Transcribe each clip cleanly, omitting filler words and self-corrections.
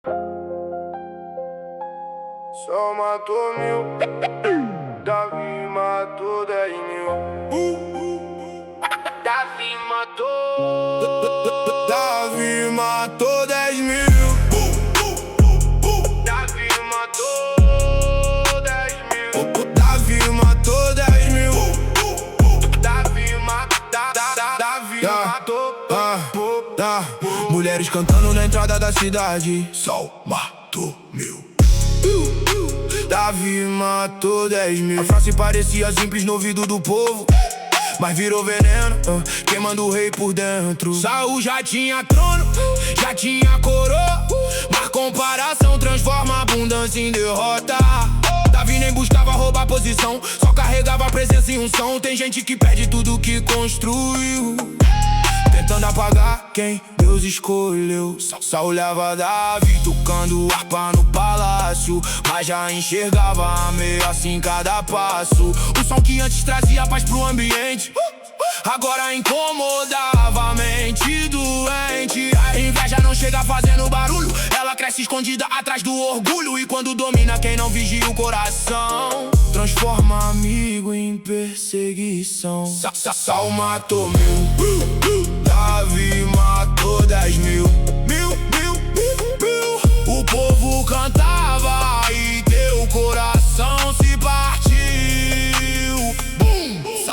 Só matou 1000, Davi matou 10.000. Davi matou. Davi matou 10.000. Davi matou 10.000. Davi matou 10.000. Davi matou. Mulheres cantando na entrada da cidade. Só matou 1000. Davi matou 10.000. A frase parecia simples no ouvido do povo, mas virou veneno, queimando o rei por dentro. Saul já tinha trono, já tinha coroa, mas comparação transforma abundância em derrota. Davi nem buscava roubar posição, só carregava a presença e unção. Tem gente que perde tudo que construiu, tentando apagar quem Deus escolheu. Saul olhava Davi tocando harpa no palácio, mas já enxergava a ameaça em cada passo. O som que antes trazia paz pro ambiente agora incomodava a mente doente. A inveja não chega fazendo barulho, ela cresce escondida atrás do orgulho. E quando domina quem não vigia o coração, transforma amigo em perseguição. Saul matou 1000, Davi matou 10.000. O povo cantava e teu coração se partiu.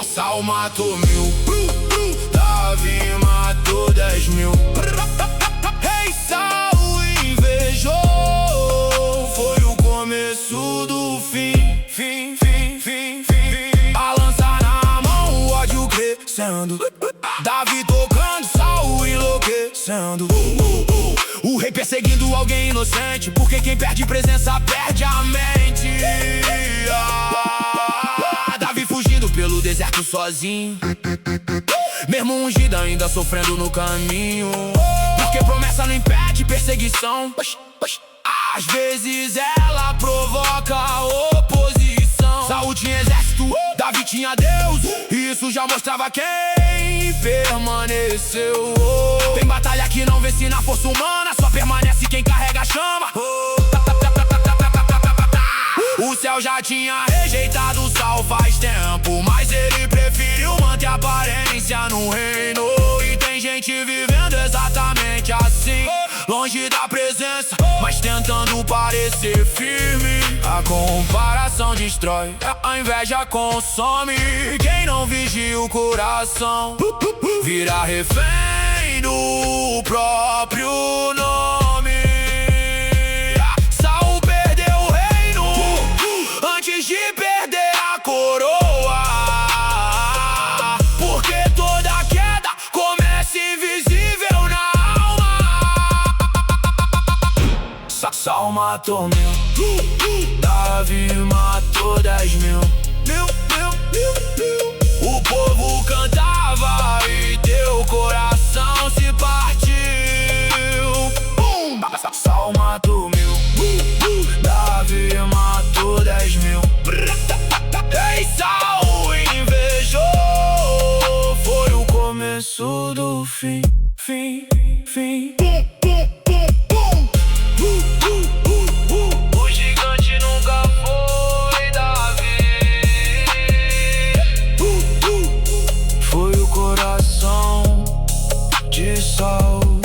Saul matou 1000, Davi matou 10.000. Rei Saul invejou, foi o começo do fim. A lança na mão, o ódio crescendo. Davi tocando, Saul enlouquecendo. O rei perseguindo alguém inocente, porque quem perde presença perde a mente. Davi fugindo pelo deserto sozinho, mesmo ungido ainda sofrendo no caminho, porque promessa não impede perseguição. Às vezes ela provoca oposição. Saul tinha exército, Davi tinha Deus, e isso já mostrava quem permaneceu. Tem batalha que não vence na força humana, só permanece quem carrega a chama. O céu já tinha rejeitado Saul faz tempo, mas ele preferiu manter a aparência no reino. E tem gente vivendo exatamente assim, longe da presença, mas tentando parecer firme. A comparação destrói, a inveja consome. Quem não vigia o coração vira refém do próprio nome. Saul perdeu o reino antes de perder a coroa, porque toda queda começa invisível na alma. Saul matou 1000, Davi matou 10.000. O povo cantava e teu coração se partiu. Saul matou 1000, Davi matou 10.000. Ei, Saul invejou, foi o começo do fim. O gigante nunca foi Davi, foi o coração de Saul.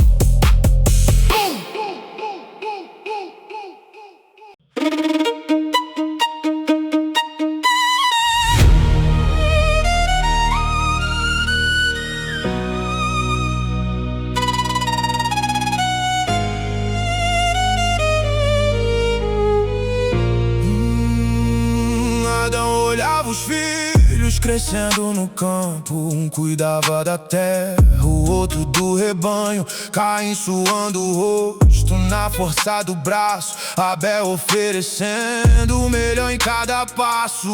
Adão olhava os filhos crescendo no campo, um cuidava da terra, o outro do rebanho. Caim suando o rosto na força do braço, Abel oferecendo o melhor em cada passo.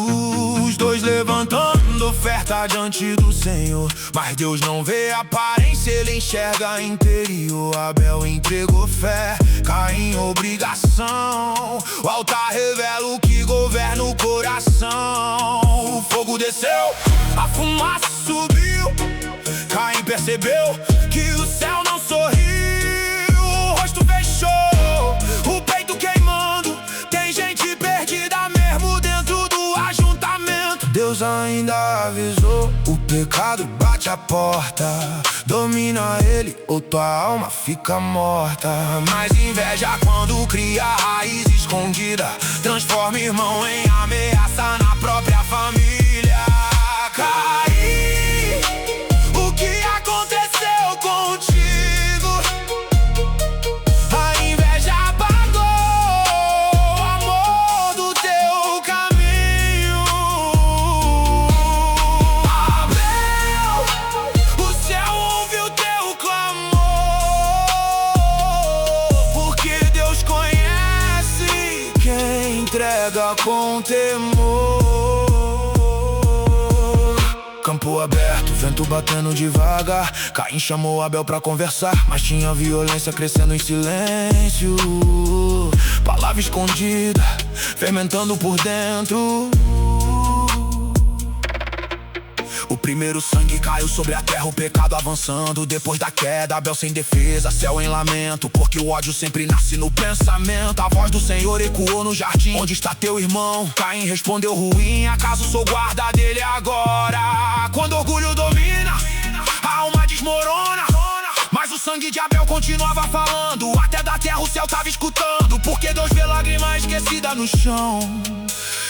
Os dois levantando oferta diante do Senhor, mas Deus não vê a aparência, ele enxerga interior. Abel entregou fé, Caim obrigação. O altar revela o que governa o coração. O fogo desceu, a fumaça subiu. Caim percebeu que o céu não sorriu. O rosto fechou, Deus ainda avisou: o pecado bate a porta, domina ele ou tua alma fica morta. Mas inveja quando cria raiz escondida, transforma irmão em ameaça na própria família. Caí, o que aconteceu contigo? A inveja apagou o amor do teu caminho. Abel, o céu ouviu teu clamor, porque Deus conhece quem entrega com temor. Campo aberto, vento batendo devagar. Caim chamou Abel pra conversar, mas tinha violência crescendo em silêncio. Palavra escondida, fermentando por dentro. O primeiro sangue caiu sobre a terra, o pecado avançando. Depois da queda, Abel sem defesa, céu em lamento, porque o ódio sempre nasce no pensamento. A voz do Senhor ecoou no jardim: onde está teu irmão? Caim respondeu: ruim, acaso sou guarda dele agora? Quando o orgulho domina, a alma desmorona. Mas o sangue de Abel continuava falando, até da terra o céu tava escutando, porque Deus vê lágrima esquecida no chão,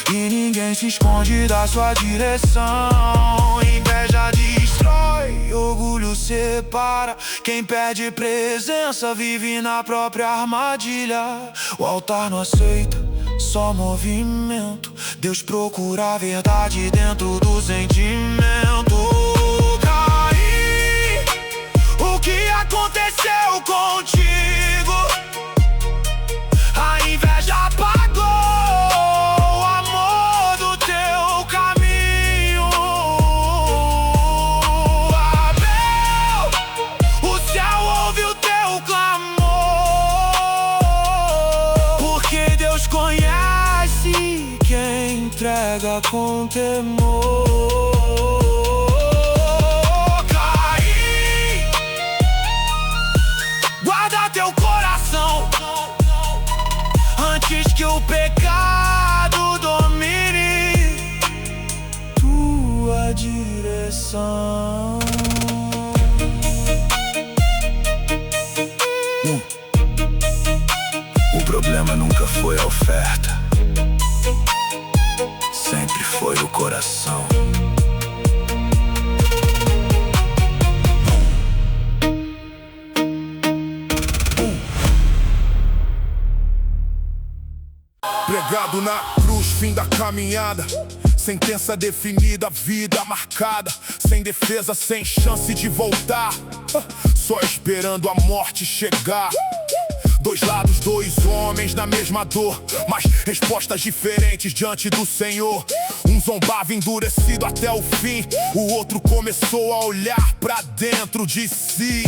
e ninguém se esconde da sua direção. Inveja destrói, orgulho separa. Quem perde presença vive na própria armadilha. O altar não aceita, só movimento. Deus procura a verdade dentro do sentimento. Caí, o que aconteceu contigo? A inveja apagou o amor do teu caminho. Abel, o céu ouve o teu clamor, porque Deus conhece quem entrega com temor. Caí, guarda teu coração antes que o pecado domine tua direção. O problema nunca foi a oferta, sempre foi o coração. Pregado na cruz, fim da caminhada. Sentença definida, vida marcada. Sem defesa, sem chance de voltar, só esperando a morte chegar. Dois lados, dois homens na mesma dor, mas respostas diferentes diante do Senhor. Um zombava endurecido até o fim, o outro começou a olhar pra dentro de si.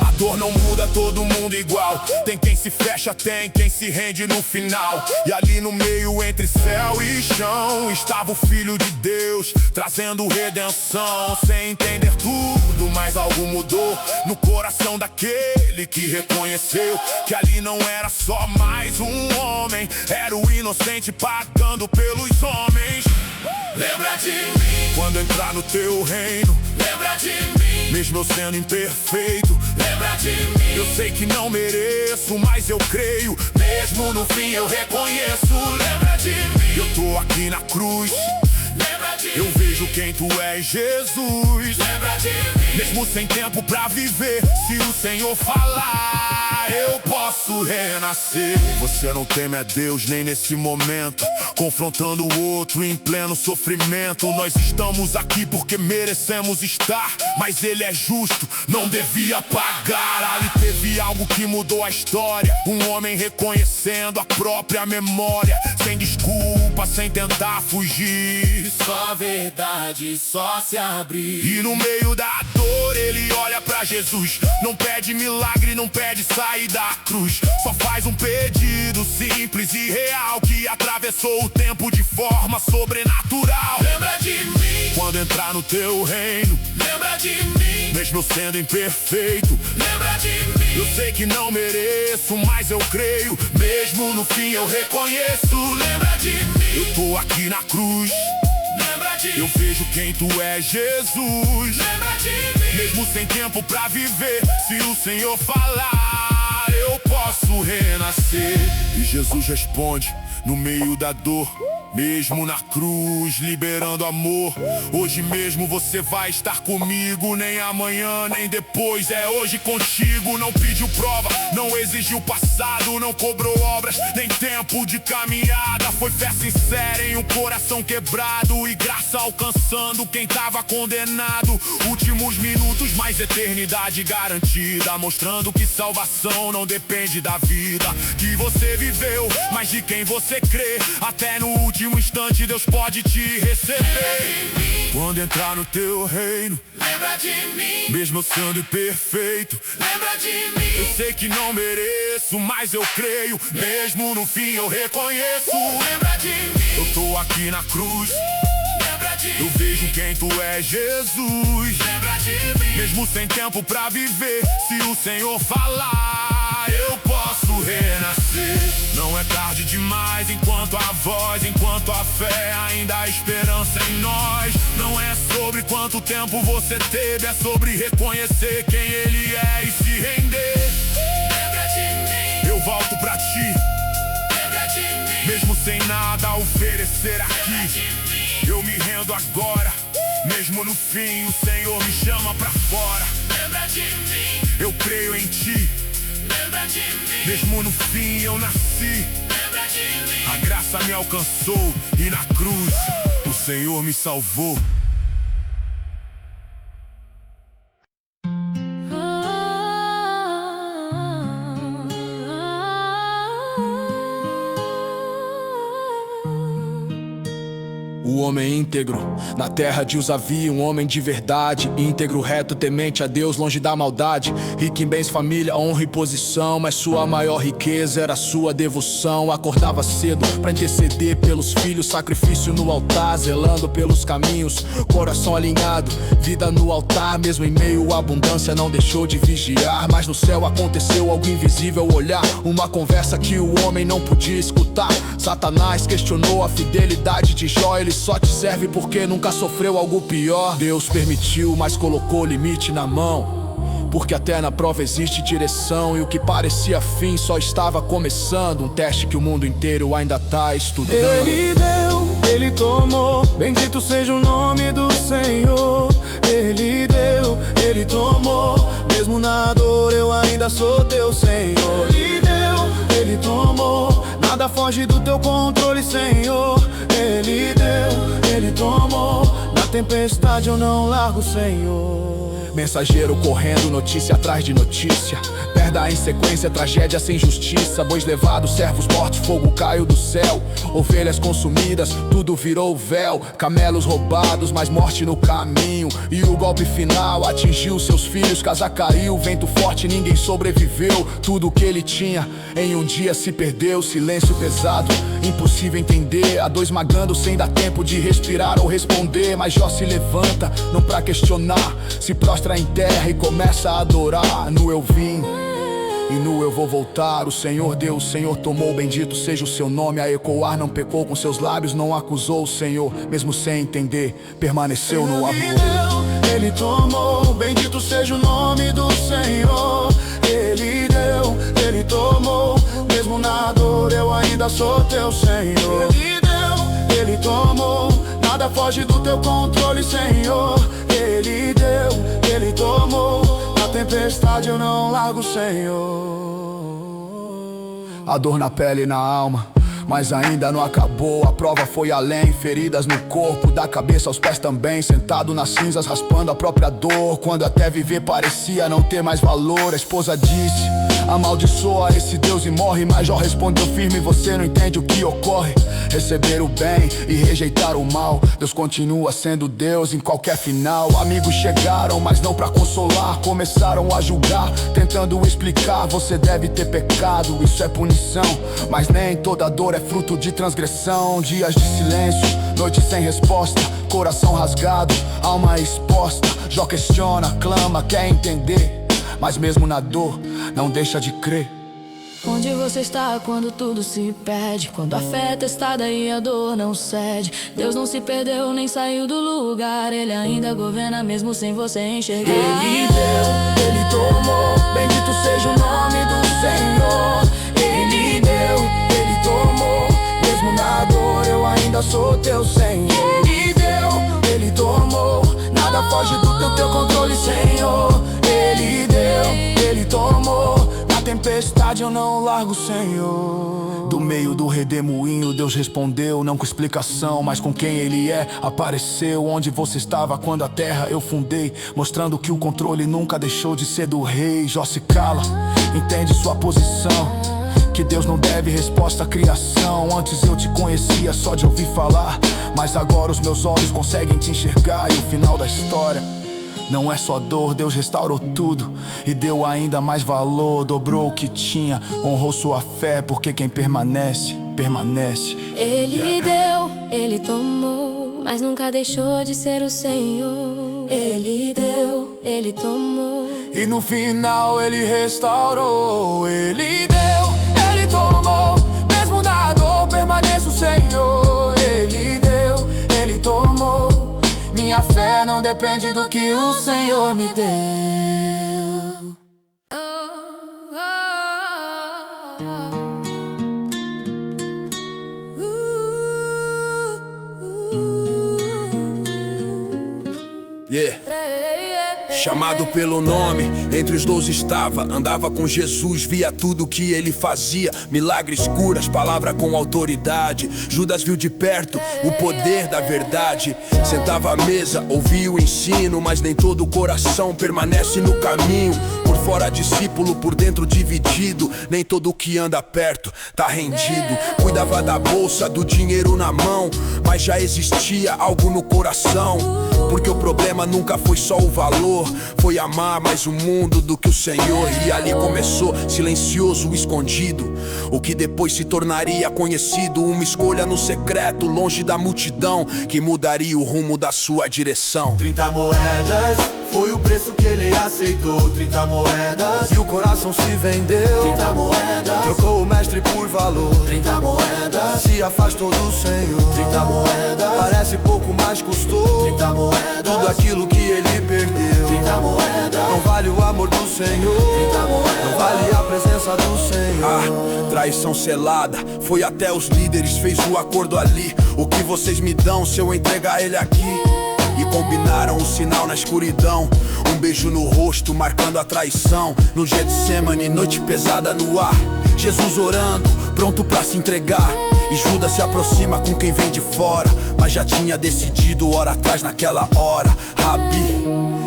A dor não muda todo mundo igual, tem quem se fecha, tem quem se rende no final. E ali no meio entre céu e chão estava o Filho de Deus, trazendo redenção. Sem entender tudo, mas algo mudou no coração daquele que reconheceu que ali não era só mais um homem, era o inocente pagando pelos homens. Lembra de mim quando entrar no teu reino. Lembra de mim, mesmo eu sendo imperfeito. Lembra de mim, eu sei que não mereço, mas eu creio. Mesmo no fim eu reconheço. Lembra de mim, eu tô aqui na cruz. Lembra de eu vejo quem tu és, Jesus. Lembra de mim, mesmo sem tempo pra viver, se o Senhor falar, eu posso renascer. Você não teme a Deus nem nesse momento, confrontando o outro em pleno sofrimento. Nós estamos aqui porque merecemos estar, mas Ele é justo, não devia pagar. Ali teve algo que mudou a história, um homem reconhecendo a própria memória, sem desculpa, sem tentar fugir. Só verdade, só se abrir. E no meio da dor ele olha pra Jesus, não pede milagre, não pede sair da cruz, só faz um pedido simples e real que atravessou o tempo de forma sobrenatural. Lembra de mim quando entrar no teu reino. Lembra de mim, mesmo eu sendo imperfeito. Lembra de mim, eu sei que não mereço, mas eu creio. Mesmo no fim eu reconheço. Lembra de mim, eu tô aqui na cruz. Lembra Eu vejo quem tu é, Jesus. Lembra de mim. Mesmo sem tempo pra viver, se o Senhor falar, eu posso renascer. E Jesus responde no meio da dor, mesmo na cruz, liberando amor. Hoje mesmo você vai estar comigo, nem amanhã, nem depois, é hoje contigo. Não pediu prova, não exigiu passado, não cobrou obras, nem tempo de caminhada. Foi fé sincera em um coração quebrado e graça alcançando quem tava condenado. Últimos minutos, mais eternidade garantida, mostrando que salvação não depende da vida que você viveu, mas de quem você crê. Até no último instante Deus pode te receber. Quando entrar no teu reino, Lembra de mim. mesmo eu sendo imperfeito, Lembra de eu mim. sei que não mereço, mas eu creio. Mesmo no fim eu reconheço. Lembra de mim. Eu tô aqui na cruz, Lembra de eu mim. vejo quem tu é, Jesus. Lembra de mim. Mesmo sem tempo pra viver, se o Senhor falar, eu posso renascer. Não é tarde demais, enquanto a voz, enquanto a fé, ainda há esperança em nós. Não é sobre quanto tempo você teve, é sobre reconhecer quem Ele é e se render. Lembra de mim. Eu volto pra ti, Lembra de mim. mesmo sem nada a oferecer Lembra de aqui. mim. Eu me rendo agora, mesmo no fim o Senhor me chama pra fora. Lembra de mim. Eu creio em ti, Lembra de mim. mesmo no fim eu nasci. Lembra de mim. A graça me alcançou e na cruz o Senhor me salvou. O homem íntegro, na terra de Uz havia um homem de verdade, íntegro, reto, temente a Deus, longe da maldade, rico em bens, família, honra e posição, mas sua maior riqueza era sua devoção. Acordava cedo pra interceder pelos filhos, sacrifício no altar, zelando pelos caminhos, coração alinhado, vida no altar. Mesmo em meio à abundância não deixou de vigiar, mas no céu aconteceu algo invisível olhar, uma conversa que o homem não podia escutar. Satanás questionou a fidelidade de Jó, ele só te serve porque nunca sofreu algo pior. Deus permitiu, mas colocou limite na mão, porque até na prova existe direção, e o que parecia fim só estava começando, um teste que o mundo inteiro ainda tá estudando. Ele deu, Ele tomou, bendito seja o nome do Senhor. Ele deu, Ele tomou, mesmo na dor eu ainda sou teu Senhor. Ele deu, Ele tomou, nada foge do teu controle, Senhor. Ele deu, Ele tomou, na tempestade eu não largo, Senhor. Mensageiro correndo, notícia atrás de notícia, perda em sequência, tragédia sem justiça. Bois levados, servos mortos, fogo caiu do céu, ovelhas consumidas, tudo virou véu. Camelos roubados, mas morte no caminho, e o golpe final atingiu seus filhos. Casa caiu, vento forte, ninguém sobreviveu. Tudo que ele tinha em um dia se perdeu. Silêncio pesado, impossível entender, a dor esmagando sem dar tempo de respirar ou responder. Mas Jó se levanta, não pra questionar, se prostra em terra e começa a adorar. No eu vim e no eu vou voltar, o Senhor deu, o Senhor tomou, bendito seja o seu nome. A ecoar não pecou com seus lábios, não acusou o Senhor, mesmo sem entender, permaneceu no amor. Ele deu, Ele tomou, bendito seja o nome do Senhor. Ele deu, Ele tomou, mesmo na dor eu ainda sou teu Senhor. Ele deu, Ele tomou, nada foge do teu controle, Senhor. Ele deu, Ele tomou, na tempestade eu não largo, Senhor. A dor na pele e na alma, mas ainda não acabou. A prova foi além, feridas no corpo, da cabeça aos pés também. Sentado nas cinzas, raspando a própria dor, quando até viver parecia não ter mais valor. A esposa disse, amaldiçoa esse Deus e morre. Mas Jó respondeu firme, você não entende o que ocorre. Receber o bem e rejeitar o mal, Deus continua sendo Deus em qualquer final. Amigos chegaram, mas não pra consolar, começaram a julgar, tentando explicar. Você deve ter pecado, isso é punição, mas nem toda dor é fruto de transgressão. Dias de silêncio, noite sem resposta, coração rasgado, alma exposta. Jó questiona, clama, quer entender, mas mesmo na dor não deixa de crer. Onde você está quando tudo se perde? Quando a fé é testada e a dor não cede. Deus não se perdeu nem saiu do lugar. Ele ainda governa mesmo sem você enxergar. Ele deu, Ele tomou, bendito seja o nome do Senhor. Ele deu, Ele tomou, mesmo na dor eu ainda sou teu Senhor. Ele deu, Ele tomou, nada foge do teu controle, Senhor. Ele deu, Ele tomou, na tempestade eu não largo, Senhor. Do meio do redemoinho Deus respondeu, não com explicação, mas com quem Ele é. Apareceu onde você estava quando a terra eu fundei, mostrando que o controle nunca deixou de ser do rei. Jó se cala, entende sua posição, que Deus não deve resposta à criação. Antes eu te conhecia só de ouvir falar, mas agora os meus olhos conseguem te enxergar. E o final da história não é só dor, Deus restaurou tudo e deu ainda mais valor. Dobrou o que tinha, honrou sua fé, porque quem permanece, permanece. Ele deu, Ele tomou, mas nunca deixou de ser o Senhor. Ele deu, Ele tomou, e no final Ele restaurou. Ele deu, Ele tomou, mesmo na dor permaneça o Senhor. Ele deu, Ele tomou, minha fé não depende do que o Senhor me deu. Chamado pelo nome, entre os 12 estava. Andava com Jesus, via tudo que ele fazia. Milagres, curas, palavra com autoridade. Judas viu de perto o poder da verdade. Sentava à mesa, ouvia o ensino, mas nem todo o coração permanece no caminho. Por fora discípulo, por dentro dividido. Nem todo que anda perto tá rendido. Cuidava da bolsa, do dinheiro na mão, mas já existia algo no coração. Porque o problema nunca foi só o valor, foi amar mais o mundo do que o Senhor. E ali começou, silencioso, escondido, o que depois se tornaria conhecido. Uma escolha no secreto, longe da multidão, que mudaria o rumo da sua direção. 30 moedas, foi o preço que ele aceitou. 30 moedas, e o coração se vendeu. 30 moedas, trocou o mestre por valor. 30 moedas, se afastou do Senhor. 30 moedas, parece pouco, mas custou. 30 moedas, tudo aquilo que ele perdeu. 30 moedas, não vale o amor do Senhor. 30 moedas, não vale a presença do Senhor. Traição selada, foi até os líderes, fez o acordo ali. O que vocês me dão se eu entregar ele aqui? E combinaram o sinal na escuridão, um beijo no rosto marcando a traição. No Getsemane, noite pesada no ar, Jesus orando, pronto pra se entregar. E Judas se aproxima com quem vem de fora, mas já tinha decidido hora atrás naquela hora. Rabi,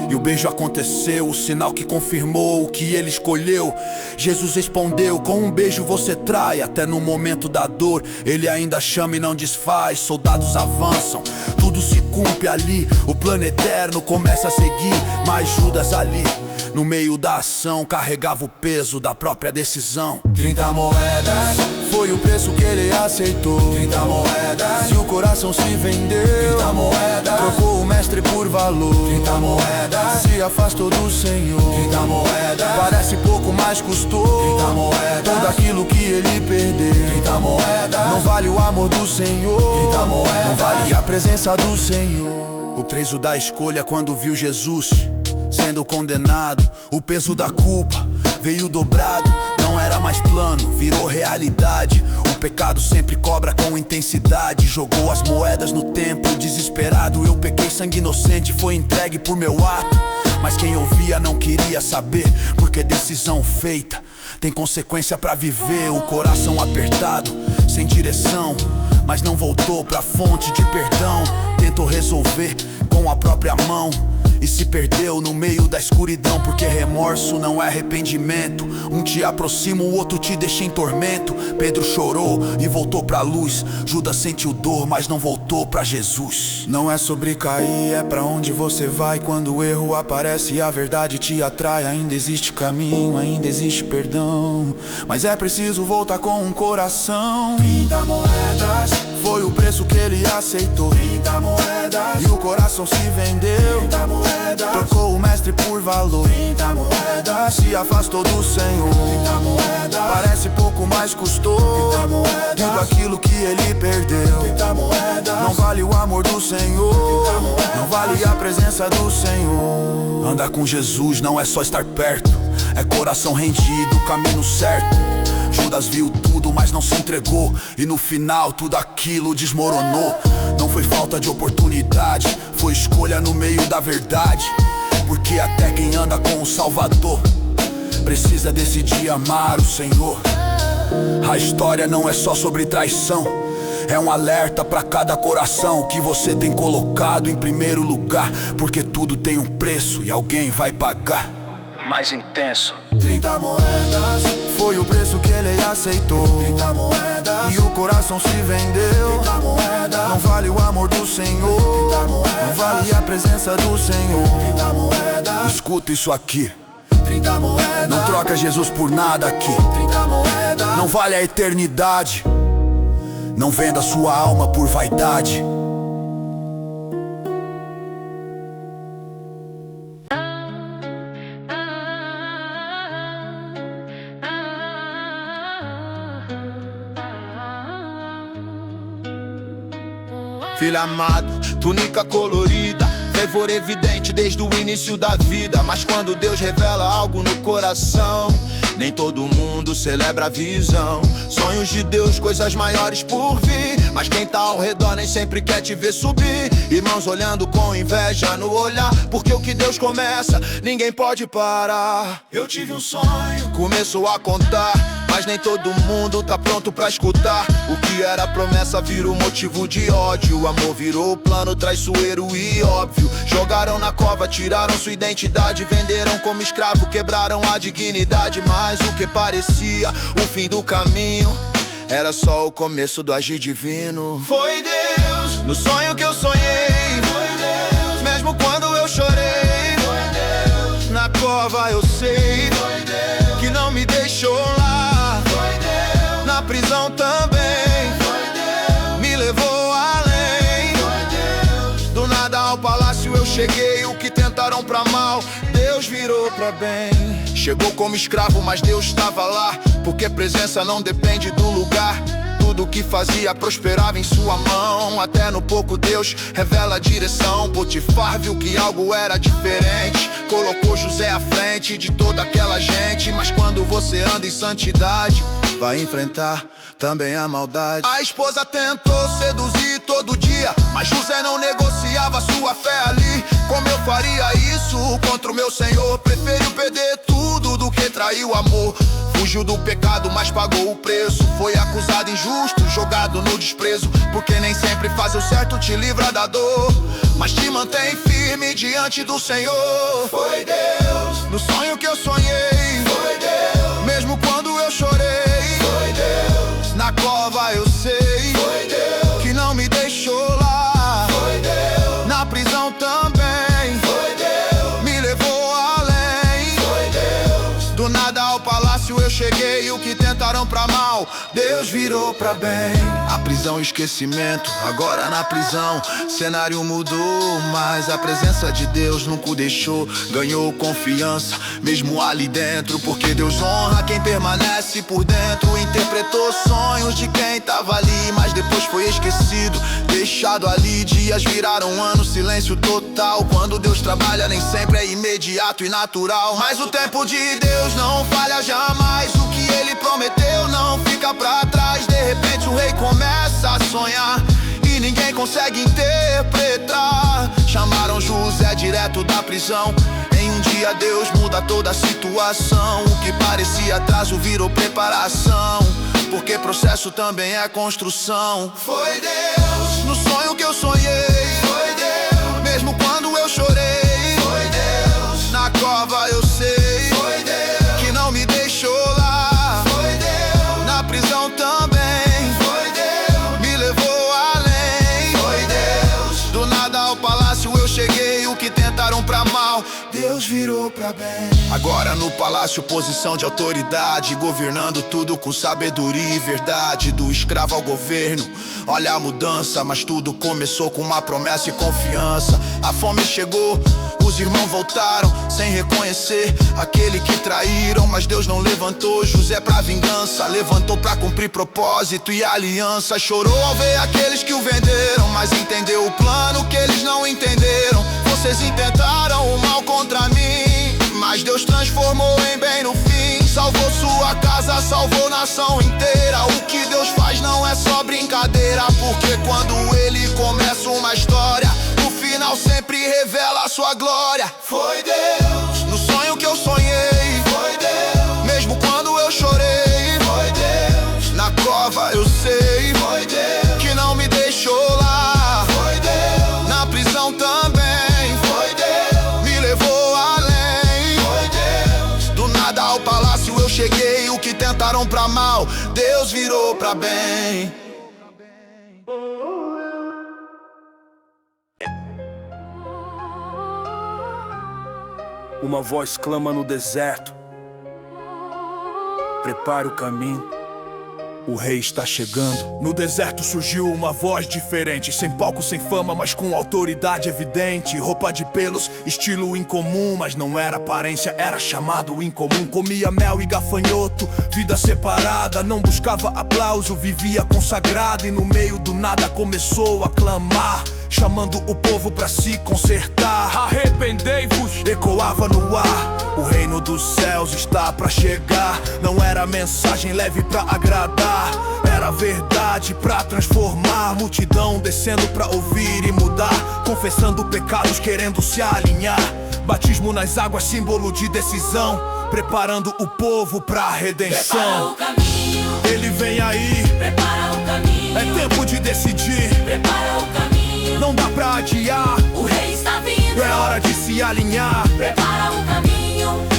e o beijo aconteceu, o sinal que confirmou o que ele escolheu. Jesus respondeu, com um beijo você trai. Até no momento da dor, ele ainda chama e não desfaz. Soldados avançam, tudo se cumpre ali. O plano eterno começa a seguir, mas Judas ali, no meio da ação, carregava o peso da própria decisão. 30 moedas, foi o preço que ele aceitou. 30 moedas, e o coração se vendeu. 30 moedas, trocou o mestre por valor. 30 moedas, se afastou do Senhor. 30 moedas, parece pouco, mas custou. 30 moedas, tudo aquilo que ele perdeu. 30 moedas, não vale o amor do Senhor. 30 moedas, não vale a presença do Senhor. O preso da escolha quando viu Jesus sendo condenado, o peso da culpa veio dobrado. Não era mais plano, virou realidade. O pecado sempre cobra com intensidade. Jogou as moedas no templo, desesperado. Eu pequei, sangue inocente foi entregue por meu ato. Mas quem ouvia não queria saber, porque decisão feita tem consequência pra viver. O coração apertado, sem direção, mas não voltou pra fonte de perdão. Tentou resolver com a própria mão e se perdeu no meio da escuridão. Porque remorso não é arrependimento, um te aproxima, o outro te deixa em tormento. Pedro chorou e voltou pra luz. Judas sentiu dor, mas não voltou pra Jesus. Não é sobre cair, é pra onde você vai. Quando o erro aparece e a verdade te atrai, ainda existe caminho, ainda existe perdão, mas é preciso voltar com um coração. 30 moedas, Foi o preço que ele aceitou. 30 moedas. E o coração se vendeu. 30 moedas. Trocou o mestre por valor. 30 moedas. Se afastou do Senhor. 30 moedas. Parece pouco, mas custou 30 moedas. Tudo aquilo que ele perdeu. 30 moedas. Não vale o amor do Senhor. 30 moedas. Não vale a presença do Senhor. Andar com Jesus não é só estar perto, é coração rendido, caminho certo. Judas viu tudo, mas não se entregou, e no final tudo aquilo desmoronou. Não foi falta de oportunidade, foi escolha no meio da verdade. Porque até quem anda com o Salvador precisa decidir amar o Senhor. A história não é só sobre traição, é um alerta pra cada coração que você tem colocado em primeiro lugar. Porque tudo tem um preço e alguém vai pagar. Mais intenso. 30 moedas. Foi o preço que ele aceitou. 30 moedas. E o coração se vendeu. 30 moedas. Não vale o amor do Senhor. 30 moedas. Não vale a presença do Senhor. 30 moedas. Escuta isso aqui. 30 moedas. Não troca Jesus por nada aqui. 30 moedas. Não vale a eternidade. Não venda sua alma por vaidade. Filho amado, túnica colorida, fervor evidente desde o início da vida. Mas quando Deus revela algo no coração, nem todo mundo celebra a visão. Sonhos de Deus, coisas maiores por vir, mas quem tá ao redor nem sempre quer te ver subir. Irmãos olhando com inveja no olhar, porque o que Deus começa, ninguém pode parar. Eu tive um sonho, começou a contar, mas nem todo mundo tá pronto pra escutar. O que era promessa virou motivo de ódio. O amor virou plano traiçoeiro e óbvio. Jogaram na cova, tiraram sua identidade, venderam como escravo, quebraram a dignidade. Mas o que parecia o fim do caminho era só o começo do agir divino. Foi Deus, no sonho que eu sonhei. Foi Deus, mesmo quando eu chorei. Foi Deus, na cova eu sei. Foi Deus, que não me deixou lá. Foi Deus, na prisão também. Foi Deus, me levou além. Foi Deus, do nada ao palácio eu cheguei. O que tentaram pra mal, Deus virou pra bem. Chegou como escravo, mas Deus estava lá, porque presença não depende do lugar. Tudo que fazia prosperava em sua mão. Até no pouco Deus revela a direção. Potifar viu que algo era diferente, colocou José à frente de toda aquela gente. Mas quando você anda em santidade, vai enfrentar também a maldade. A esposa tentou seduzir todo dia, mas José não negociava sua fé ali. Como eu faria isso contra o meu Senhor? Preferiu perder tudo do que trair o amor. Fugiu do pecado, mas pagou o preço. Foi acusado injusto, jogado no desprezo. Porque nem sempre fazer o certo te livra da dor, mas te mantém firme diante do Senhor. Foi Deus, no sonho que eu sonhei. Foi Deus, mesmo quando eu chorei. Foi Deus, na cova eu sei. Foi Deus, que não me deixou lá. Foi Deus, na prisão também. Foi Deus, me levou além. Foi Deus, do nada ao palácio eu cheguei. O que tentaram pra mal, Deus virou pra bem. A prisão e esquecimento, agora na prisão cenário mudou, mas a presença de Deus nunca o deixou. Ganhou confiança, mesmo ali dentro, porque Deus honra quem permanece por dentro. Interpretou sonhos de quem tava ali, mas depois foi esquecido, deixado ali. Dias viraram anos, silêncio total. Quando Deus trabalha nem sempre é imediato e natural, mas o tempo de Deus não falha jamais. O que Ele prometeu não fica pra trás. De repente o rei começa a sonhar e ninguém consegue interpretar. Chamaram José direto da prisão. Em um dia Deus muda toda a situação. O que parecia atraso virou preparação, porque processo também é construção. Foi Deus, no sonho que eu sonhei. Foi Deus, mesmo quando eu chorei. Foi Deus, na cova eu sei. Foi Deus, que não me deixou lá. Foi Deus, na prisão também. Foi Deus, me levou além. Foi Deus, do nada ao palácio eu cheguei. O que tentaram pra mal, Deus Deus virou pra bem. Agora no palácio, posição de autoridade, governando tudo com sabedoria e verdade. Do escravo ao governo, olha a mudança. Mas tudo começou com uma promessa e confiança. A fome chegou, os irmãos voltaram sem reconhecer aquele que traíram. Mas Deus não levantou José pra vingança, levantou pra cumprir propósito e aliança. Chorou ao ver aqueles que o venderam, mas entendeu o plano que eles não entenderam. Vocês intentaram o mal contra mim, mas Deus transformou em bem no fim. Salvou sua casa, salvou nação inteira. O que Deus faz não é só brincadeira, porque quando Ele começa uma história, o final sempre revela a sua glória. Foi Deus no sonho que eu sonhei, foi Deus mesmo quando eu chorei, foi Deus na cova eu sei, foi Deus que não me deixou lá, foi Deus na prisão também, foi Deus me levou além, foi Deus do nada ao palácio eu cheguei. O que tentaram pra mal, Deus virou pra bem. Uma voz clama no deserto: prepare o caminho, o rei está chegando. No deserto surgiu uma voz diferente, sem palco, sem fama, mas com autoridade evidente. Roupa de pelos, estilo incomum, mas não era aparência, era chamado incomum. Comia mel e gafanhoto, vida separada, não buscava aplauso, vivia consagrado. E no meio do nada começou a clamar, chamando o povo pra se consertar. Arrependei-vos, ecoava no ar, o reino dos céus está pra chegar. Não era mensagem leve pra agradar, era verdade pra transformar. Multidão descendo pra ouvir e mudar, confessando pecados, querendo se alinhar. Batismo nas águas, símbolo de decisão, preparando o povo pra redenção. Prepara o caminho, Ele vem aí, prepara o caminho, é tempo de decidir, prepara o caminho, não dá pra adiar, o rei está vindo. é hora de se alinhar. Prepara o caminho,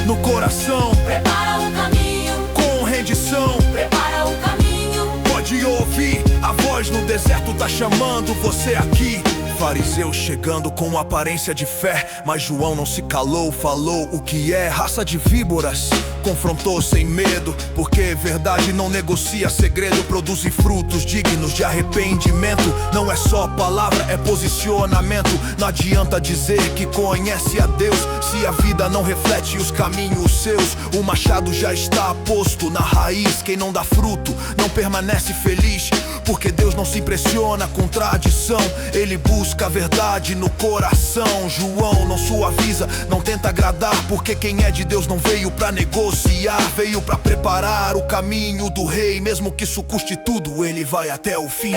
No coração, prepara o caminho, com rendição, prepara o caminho. pode ouvir, a voz no deserto tá chamando você aqui. Fariseus chegando com aparência de fé, mas João não se calou, falou o que é. Raça de víboras, confrontou sem medo, porque verdade não negocia segredo. Produzem frutos dignos de arrependimento. Não é só palavra, é posicionamento. Não adianta dizer que conhece a Deus se a vida não reflete os caminhos seus. O machado já está posto na raiz. Quem não dá fruto não permanece feliz, porque Deus não se impressiona com tradição, Ele busca a verdade no coração. João não suaviza, não tenta agradar, porque quem é de Deus não veio pra negociar, veio pra preparar o caminho do rei. Mesmo que isso custe tudo, Ele vai até o fim.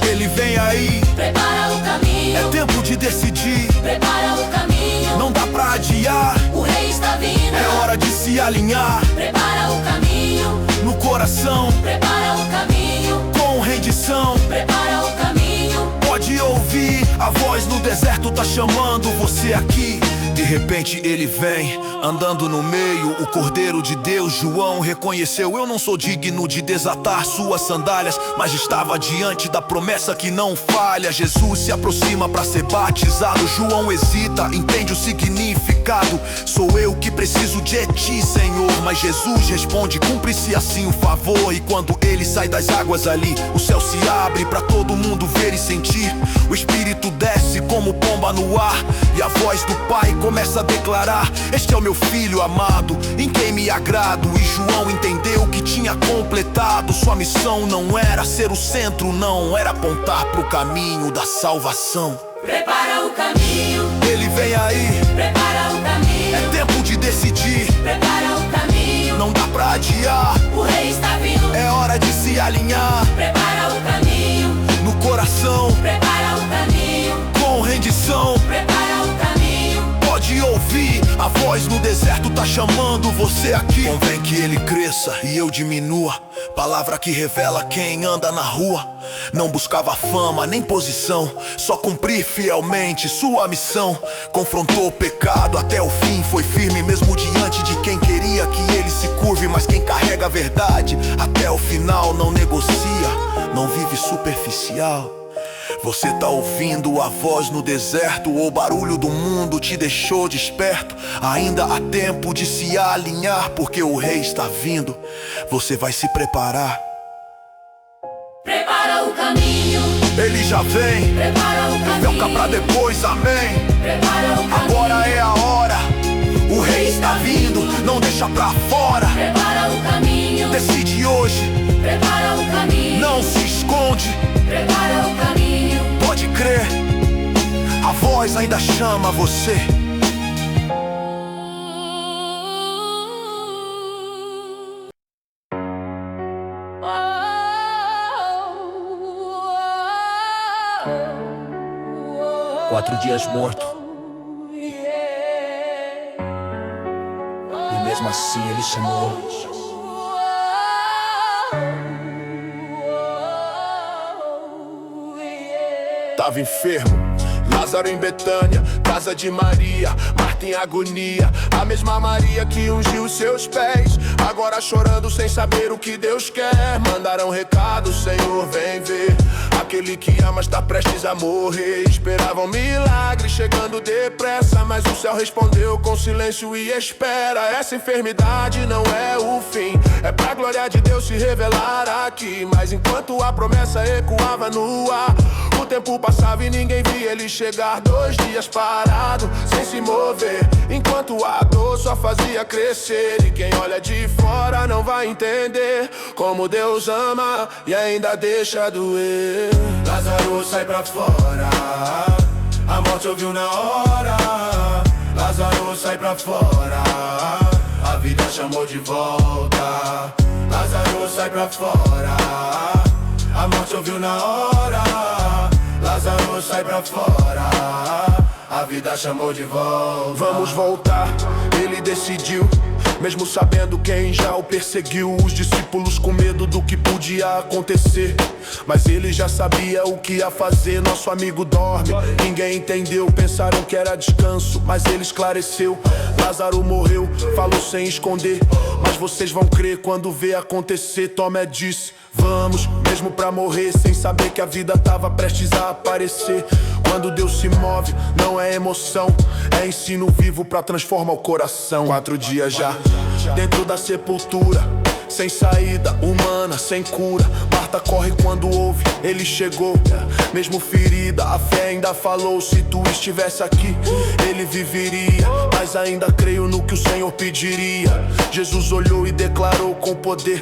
Ele vem aí, Prepara o caminho, é tempo de decidir, prepara o caminho, não dá pra adiar, o rei está vindo. é hora de se alinhar. Prepara o caminho, No coração, prepara o caminho, com rendição, prepara o caminho. pode ouvir, a voz no deserto tá chamando você aqui. De repente ele vem, andando no meio, o Cordeiro de Deus. João reconheceu, eu não sou digno de desatar suas sandálias, mas estava diante da promessa que não falha. Jesus se aproxima pra ser batizado. João hesita, entende o significado. Sou eu que preciso de ti, Senhor. Mas Jesus responde, cumpre-se assim o favor. E quando ele sai das águas ali, o céu se abre pra todo mundo ver e sentir. O Espírito desce como pomba no ar, e a voz do Pai começa a declarar: este é o meu filho amado, em quem me agrado. E João entendeu que tinha completado. Sua missão não era ser o centro, não, era apontar pro caminho da salvação. Prepara o caminho, Ele vem aí, prepara o caminho, é tempo de decidir, prepara o caminho, não dá pra adiar, o rei está vindo. é hora de se alinhar. Prepara o caminho, No coração, prepara o caminho, com rendição, prepara o caminho. pode ouvir, a voz no deserto tá chamando você aqui. Convém que ele cresça e eu diminua, palavra que revela quem anda na rua. Não buscava fama nem posição, só cumprir fielmente sua missão. Confrontou o pecado até o fim, foi firme mesmo diante de quem queria que ele se curve. Mas quem carrega a verdade até o final não negocia, não vive superficial. Você tá ouvindo a voz no deserto, ou o barulho do mundo te deixou desperto? Ainda há tempo de se alinhar, porque o rei está vindo. Você vai se preparar. Prepara o caminho, Ele já vem. prepara o caminho. Fica pra depois, amém. Prepara o caminho. Agora é a hora. O rei está vindo, não deixa pra fora. Prepara o caminho, Decide hoje, prepara o caminho. não se esconde. Prepara o caminho. Pode crer, a voz ainda chama você. Quatro dias morto, e mesmo assim ele chamou. Tava enfermo, Lázaro em Betânia, casa de Maria, Marta em agonia. A mesma Maria que ungiu os seus pés, agora chorando sem saber o que Deus quer. Mandaram recado, Senhor, vem ver. Aquele que ama está prestes a morrer. Esperavam milagre chegando depressa, mas o céu respondeu com silêncio e espera. Essa enfermidade não é o fim, é pra glória de Deus se revelar aqui. Mas enquanto a promessa ecoava no ar, o tempo passava e ninguém via ele chegar. 2 dias parado, sem se mover, enquanto a dor só fazia crescer. E quem olha de fora não vai entender como Deus ama e ainda deixa doer. Lázaro, sai pra fora, a morte ouviu na hora. Lázaro, sai pra fora, a vida chamou de volta. Lázaro, sai pra fora, a morte ouviu na hora. Lázaro, sai pra fora, a vida chamou de volta. Vamos voltar, ele decidiu, mesmo sabendo quem já o perseguiu. Os discípulos com medo do que podia acontecer, mas ele já sabia o que ia fazer. Nosso amigo dorme, ninguém entendeu, pensaram que era descanso, mas ele esclareceu. Lázaro morreu, falou sem esconder, mas vocês vão crer quando vê acontecer. Tomé disse, vamos, mesmo pra morrer, sem saber que a vida tava prestes a aparecer. Quando Deus se move, não é emoção, é ensino vivo pra transformar o coração. 4 dias já, dentro da sepultura, sem saída humana, sem cura. Marta corre quando ouve, ele chegou. Mesmo ferida, a fé ainda falou, se tu estivesse aqui, ele viveria. Mas ainda creio no que o Senhor pediria. Jesus olhou e declarou com poder,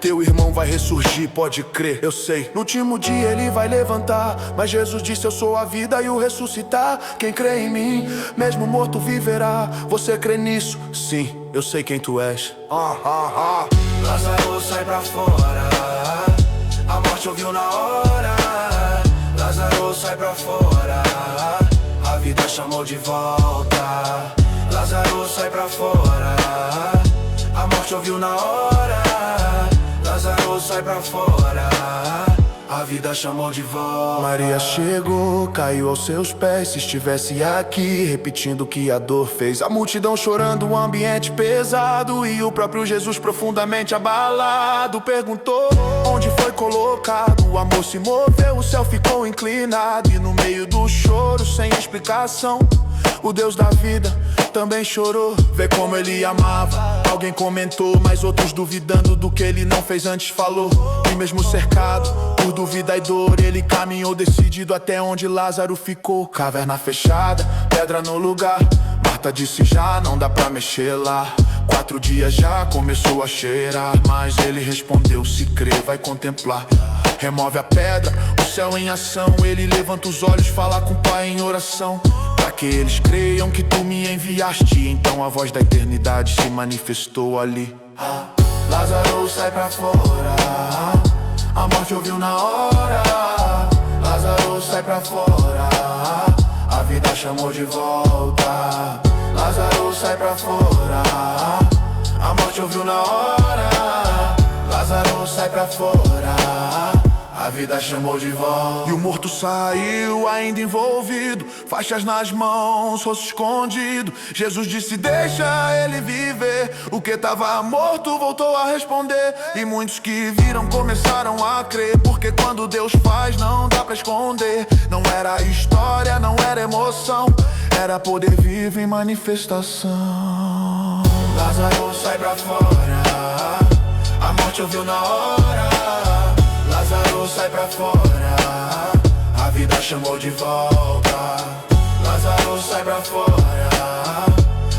teu irmão vai ressurgir, pode crer. Eu sei, no último dia ele vai levantar, mas Jesus disse, eu sou a vida e o ressuscitar. Quem crê em mim, mesmo morto viverá. Você crê nisso? Sim, eu sei quem tu és. Lázaro, sai pra fora, a morte ouviu na hora. Lázaro, sai pra fora, a vida chamou de volta. Lázaro, sai pra fora, a morte ouviu na hora. Lázaro, sai pra fora, a vida chamou de volta. Maria chegou, caiu aos seus pés. Se estivesse aqui, repetindo o que a dor fez. A multidão chorando, um ambiente pesado, e o próprio Jesus profundamente abalado perguntou, onde foi colocado? O amor se moveu, o céu ficou inclinado, e no meio do choro, sem explicação, o Deus da vida também chorou. Vê como ele amava, alguém comentou, mas outros duvidando do que ele não fez antes falou. E mesmo cercado por dúvida e dor, ele caminhou decidido até onde Lázaro ficou. Caverna fechada, pedra no lugar. Marta disse, já não dá pra mexer lá. 4 dias já começou a cheirar, mas ele respondeu, se crer vai contemplar. Remove a pedra, o céu em ação. Ele levanta os olhos, fala com o Pai em oração, pra que eles creiam que tu me enviaste. Então a voz da eternidade se manifestou ali. Lázaro, sai pra fora, a morte ouviu na hora. Lázaro, sai pra fora, a vida chamou de volta. Lázaro, sai pra fora, a morte ouviu na hora. Lázaro, sai pra fora, a a vida chamou de volta. E o morto saiu ainda envolvido, faixas nas mãos, rosto escondido. Jesus disse deixa ele viver. O que tava morto voltou a responder. E muitos que viram começaram a crer, porque quando Deus faz não dá pra esconder. Não era história, não era emoção, era poder vivo em manifestação. Lázaro sai pra fora, a morte ouviu na hora. Lázaro sai pra fora, a vida chamou de volta. Lázaro sai pra fora,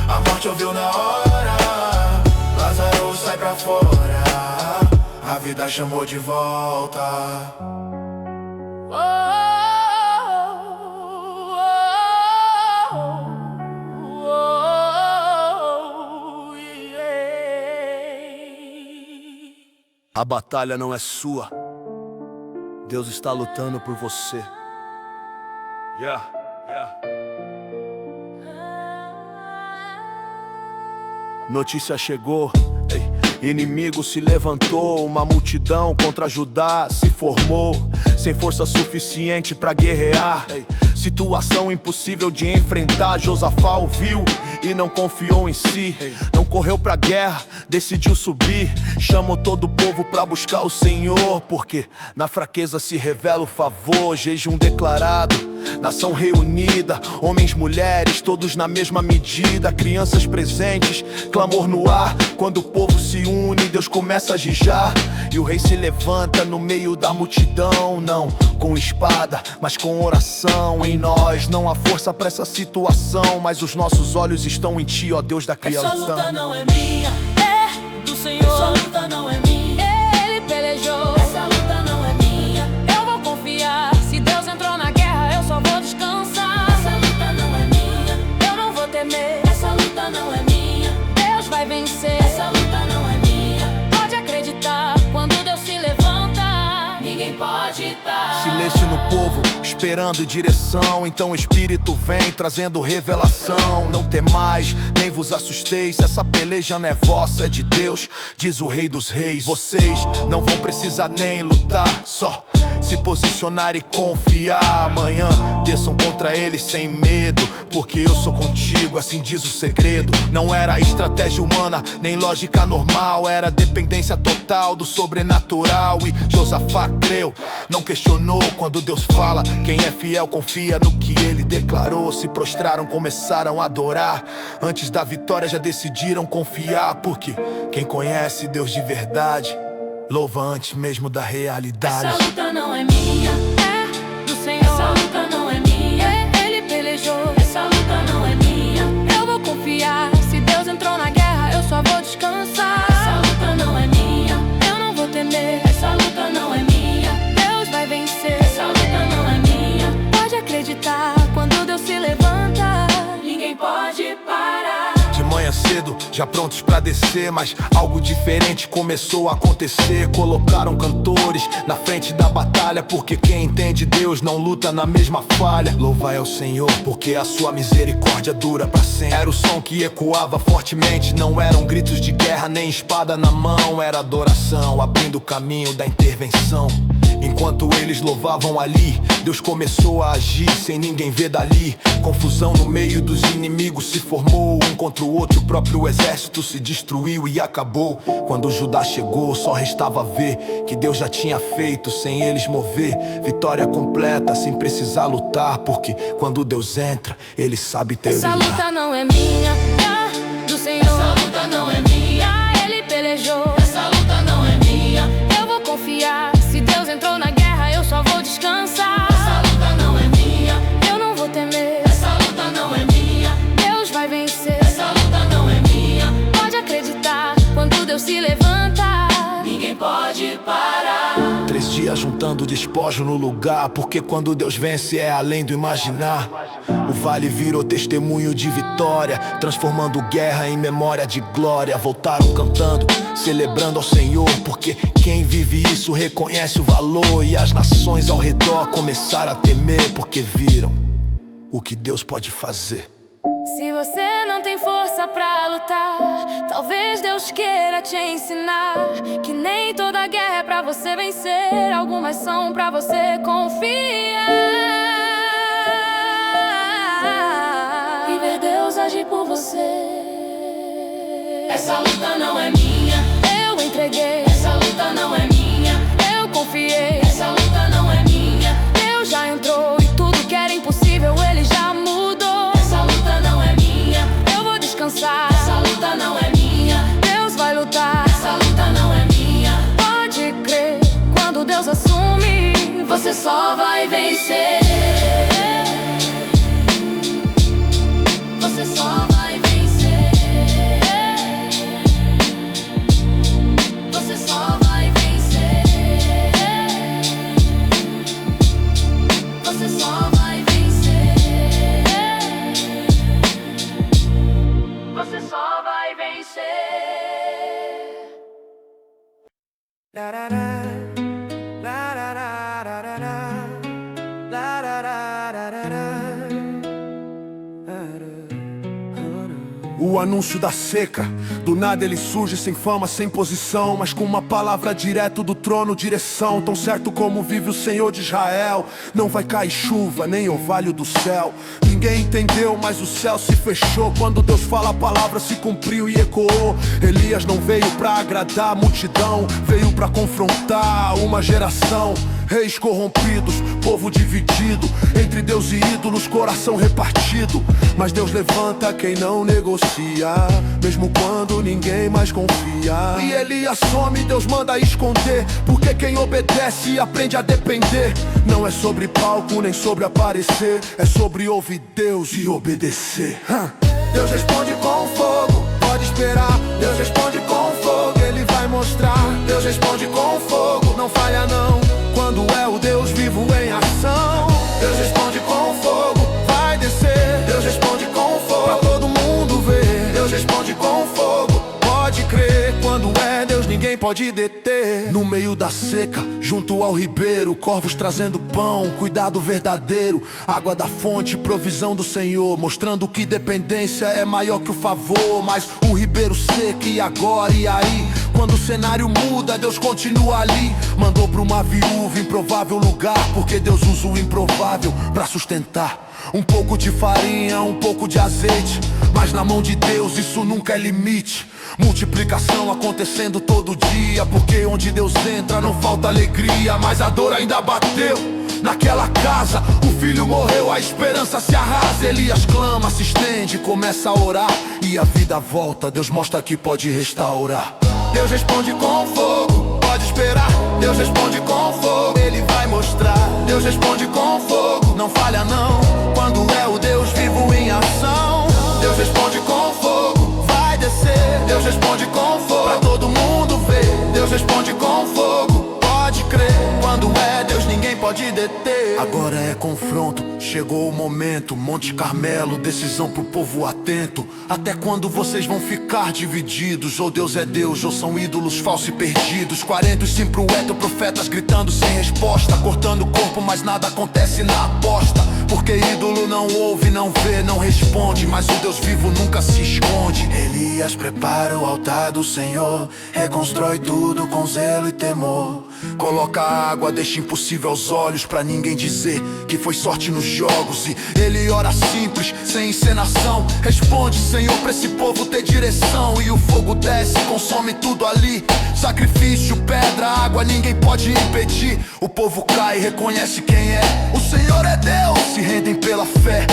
a morte ouviu na hora. Lázaro sai pra fora, a vida chamou de volta. A batalha não é sua, Deus está lutando por você. Notícia chegou, inimigo se levantou, uma multidão contra Judá se formou, sem força suficiente pra guerrear. Situação impossível de enfrentar, Josafá ouviu e não confiou em si. Não correu pra guerra, decidiu subir. Chamou todo o povo pra buscar o Senhor, porque na fraqueza se revela o favor. Jejum declarado, nação reunida, homens, mulheres, todos na mesma medida. Crianças presentes, clamor no ar. Quando o povo se une, Deus começa a jejar. E o rei se levanta no meio da multidão. Não com espada, mas com oração. Em nós não há força pra essa situação, mas os nossos olhos estão em Ti, ó Deus da criação. Essa luta não é minha, é do Senhor. Essa luta não é minha, Ele pelejou. Essa luta não é minha, eu vou confiar. Se Deus entrou na guerra, eu só vou descansar. Essa luta não é minha, eu não vou temer. Essa luta não é minha, Deus vai vencer. Essa luta não é minha, pode acreditar. Quando Deus se levanta, ninguém pode dar. Silêncio no povo, esperando direção. Então o Espírito vem trazendo revelação. Não temais, nem vos assusteis. Essa peleja não é vossa, é de Deus, diz o Rei dos Reis. Vocês não vão precisar nem lutar, só se posicionar e confiar. Amanhã desçam contra eles sem medo, porque eu sou contigo, assim diz o segredo. Não era estratégia humana, nem lógica normal, era dependência total do sobrenatural. E Josafá creu, não questionou quando Deus fala. Quem é fiel confia no que Ele declarou. Se prostraram, começaram a adorar. Antes da vitória já decidiram confiar, porque quem conhece Deus de verdade louva antes mesmo da realidade. Essa luta não é minha, é do Senhor. Essa luta não é minha, Ele pelejou. Essa luta não é minha, eu vou confiar. Se Deus entrou na guerra, eu só vou descansar. Essa luta não é minha, eu não vou temer. Essa luta não é minha, Deus vai vencer. Essa luta não é minha, pode acreditar. Quando Deus se levanta, ninguém pode parar. De manhã cedo, já prontos pra descer, mas algo diferente começou a acontecer. Colocaram cantores na frente da batalha, porque quem entende Deus não luta na mesma falha. Louvai ao Senhor, porque a sua misericórdia dura pra sempre. Era o som que ecoava fortemente, não eram gritos de guerra nem espada na mão. Era adoração, abrindo o caminho da intervenção. Enquanto eles louvavam ali, Deus começou a agir sem ninguém ver dali. Confusão no meio dos inimigos se formou, um contra o outro, o próprio exército se destruiu e acabou. Quando Judá chegou, só restava ver que Deus já tinha feito sem eles mover. Vitória completa sem precisar lutar, porque quando Deus entra, Ele sabe terminar. Essa luta não é minha, é do Senhor. Essa luta não é minha, Ele pelejou. Essa luta não é minha, eu vou confiar. Se Deus entrou na guerra, eu só vou descansar. Essa luta não é minha, eu não vou temer. Essa luta não é minha, Deus vai vencer. Essa luta não é minha, pode acreditar. Quando Deus se levanta, ninguém pode parar. 3 dias juntando despojo no lugar, porque quando Deus vence é além do imaginar. O vale virou testemunho de vitória, transformando guerra em memória de glória. Voltaram cantando, celebrando ao Senhor, porque quem vive isso reconhece o valor. E as nações ao redor começaram a temer, porque viram o que Deus pode fazer. Se você não tem força pra lutar, talvez Deus queira te ensinar que nem toda guerra é pra pra você vencer, algumas são pra você confiar e ver Deus agir por você. Essa luta não é minha, eu entreguei. Essa luta não é minha, eu confiei. Essa luta não é minha, Deus já entrou e tudo que era impossível Ele já mudou. Essa luta não é minha, eu vou descansar. Essa luta não é minha, Deus vai lutar. Essa luta não é minha, pode crer, quando Deus assume, você só vai vencer. Você só vai vencer. Você só vai vencer. Você só vai vencer. Você só vai vencer. O anúncio da seca, do nada ele surge sem fama, sem posição, mas com uma palavra direto do trono, direção. Tão certo como vive o Senhor de Israel, não vai cair chuva, nem orvalho do céu. Ninguém entendeu, mas o céu se fechou. Quando Deus fala, a palavra se cumpriu e ecoou. Elias não veio pra agradar a multidão, veio pra confrontar uma geração. Reis corrompidos, povo dividido, entre Deus e ídolos, coração repartido. Mas Deus levanta quem não negocia, mesmo quando ninguém mais confia. E Elias some, Deus manda esconder, porque quem obedece aprende a depender. Não é sobre palco, nem sobre aparecer, é sobre ouvir Deus e obedecer. Deus responde com fogo, pode esperar. Deus responde com fogo, Ele vai mostrar. Deus responde com fogo, não falha não, quando é o Deus vivo em ação. Deus responde com fogo, vai descer. Deus responde com fogo, pra todo mundo ver. Deus responde com fogo, pode crer, quando é Deus ninguém pode deter. No meio da seca, junto ao ribeiro, corvos trazendo pão, cuidado verdadeiro. Água da fonte, provisão do Senhor, mostrando que dependência é maior que o favor. Mas o ribeiro seco, e agora, e aí? Quando o cenário muda, Deus continua ali. Mandou pra uma viúva, improvável lugar, porque Deus usa o improvável pra sustentar. Um pouco de farinha, um pouco de azeite, mas na mão de Deus isso nunca é limite. Multiplicação acontecendo todo dia, porque onde Deus entra não falta alegria. Mas a dor ainda bateu naquela casa, o filho morreu, a esperança se arrasa. Elias clama, se estende, começa a orar, e a vida volta, Deus mostra que pode restaurar. Deus responde com fogo, pode esperar. Deus responde com fogo, Ele vai mostrar. Deus responde com fogo, não falha não, quando é o Deus vivo em ação. Deus responde com fogo, vai descer. Deus responde com fogo, pra todo mundo ver. Deus responde com fogo, pode crer, quando é Deus ninguém pode deter. Agora é confronto, chegou o momento. Monte Carmelo, decisão pro povo atento. Até quando vocês vão ficar divididos? Ou Deus é Deus, ou são ídolos falsos e perdidos. 40 e 5 profetas gritando sem resposta, cortando o corpo, mas nada acontece na aposta. Porque ídolo não ouve, não vê, não responde, mas o Deus vivo nunca se esconde. Elias prepara o altar do Senhor, reconstrói tudo com zelo e temor. Coloca água, deixa impossível aos olhos, pra ninguém dizer que foi sorte nos jogos. E ele ora simples, sem encenação, responde: Senhor, pra esse povo ter direção. E o fogo desce, consome tudo ali. Sacrifício, pedra, água, ninguém pode impedir. O povo cai, reconhece quem é. O Senhor é Deus, se rendem pela fé.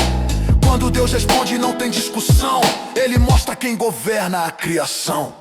Quando Deus responde não tem discussão, Ele mostra quem governa a criação.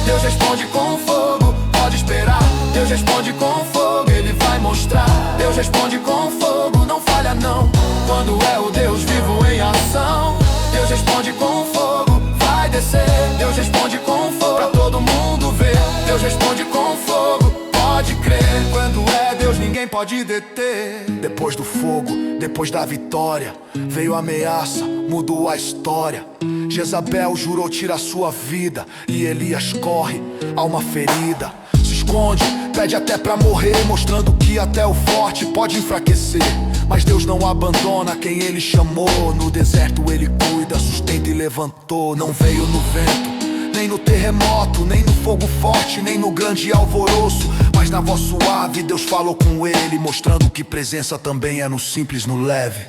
Deus responde com fogo, pode esperar. Deus responde com fogo, Ele vai mostrar. Deus responde com fogo, não falha não, quando é o Deus vivo em ação. Deus responde com fogo, vai descer. Deus responde com fogo, pra todo mundo ver. Deus responde com fogo, pode crer, quando é Deus ninguém pode deter. Depois do fogo, depois da vitória, veio a ameaça, mudou a história. Jezabel jurou tirar sua vida, e Elias corre, alma ferida. Se esconde, pede até pra morrer, mostrando que até o forte pode enfraquecer. Mas Deus não abandona quem Ele chamou. No deserto Ele cuida, sustenta e levantou. Não veio no vento, nem no terremoto, nem no fogo forte, nem no grande alvoroço, mas Mas na voz suave Deus falou com ele, mostrando que presença também é no simples, no leve.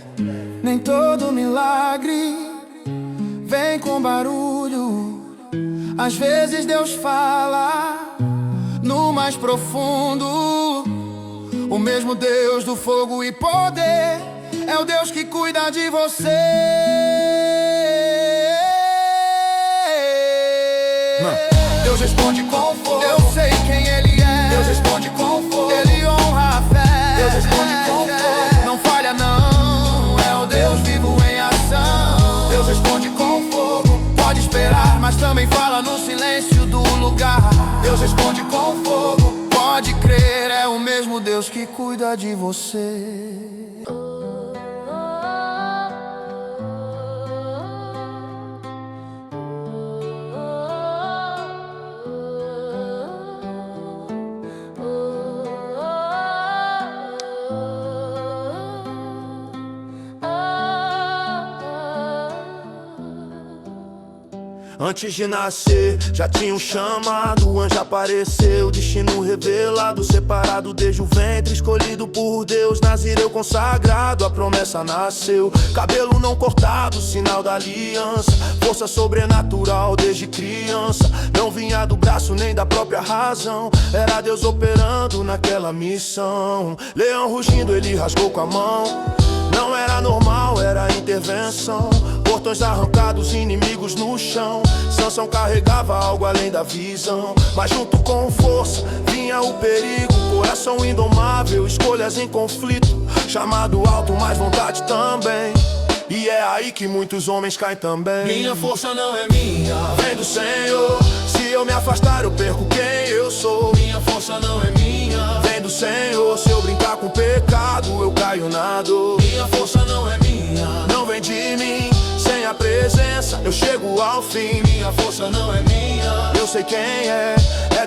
Nem todo milagre vem com barulho. Às vezes Deus fala no mais profundo. O mesmo Deus do fogo e poder é o Deus que cuida de você. Deus responde com fogo. Eu sei quem Ele é. Deus responde com fogo. Ele honra a fé. Deus responde com fogo. Não falha não, é o Deus vivo em ação. Deus responde com fogo. Pode esperar, mas também fala no silêncio do lugar. Deus responde com fogo. Pode crer, é o mesmo Deus que cuida de você. Antes de nascer, já tinha um chamado, o anjo apareceu, destino revelado, separado desde o ventre, escolhido por Deus, nazireu consagrado, a promessa nasceu, cabelo não cortado, sinal da aliança, força sobrenatural desde criança, não vinha do braço nem da própria razão, era Deus operando naquela missão, leão rugindo ele rasgou com a mão, não era normal, era intervenção, portões arrancados, inimigos no chão, Sansão carregava algo além da visão, mas junto com força vinha o perigo, coração indomável, escolhas em conflito, chamado alto, mas vontade também, e é aí que muitos homens caem também. Minha força não é minha, Vem do Senhor, se eu me afastar eu perco quem eu sou. minha força não é minha, Vem do Senhor, se eu brincar com o pecado eu caio na dor. minha força não é minha, Não vem de mim, sem a presença eu chego ao fim. minha força não é minha, Eu sei quem é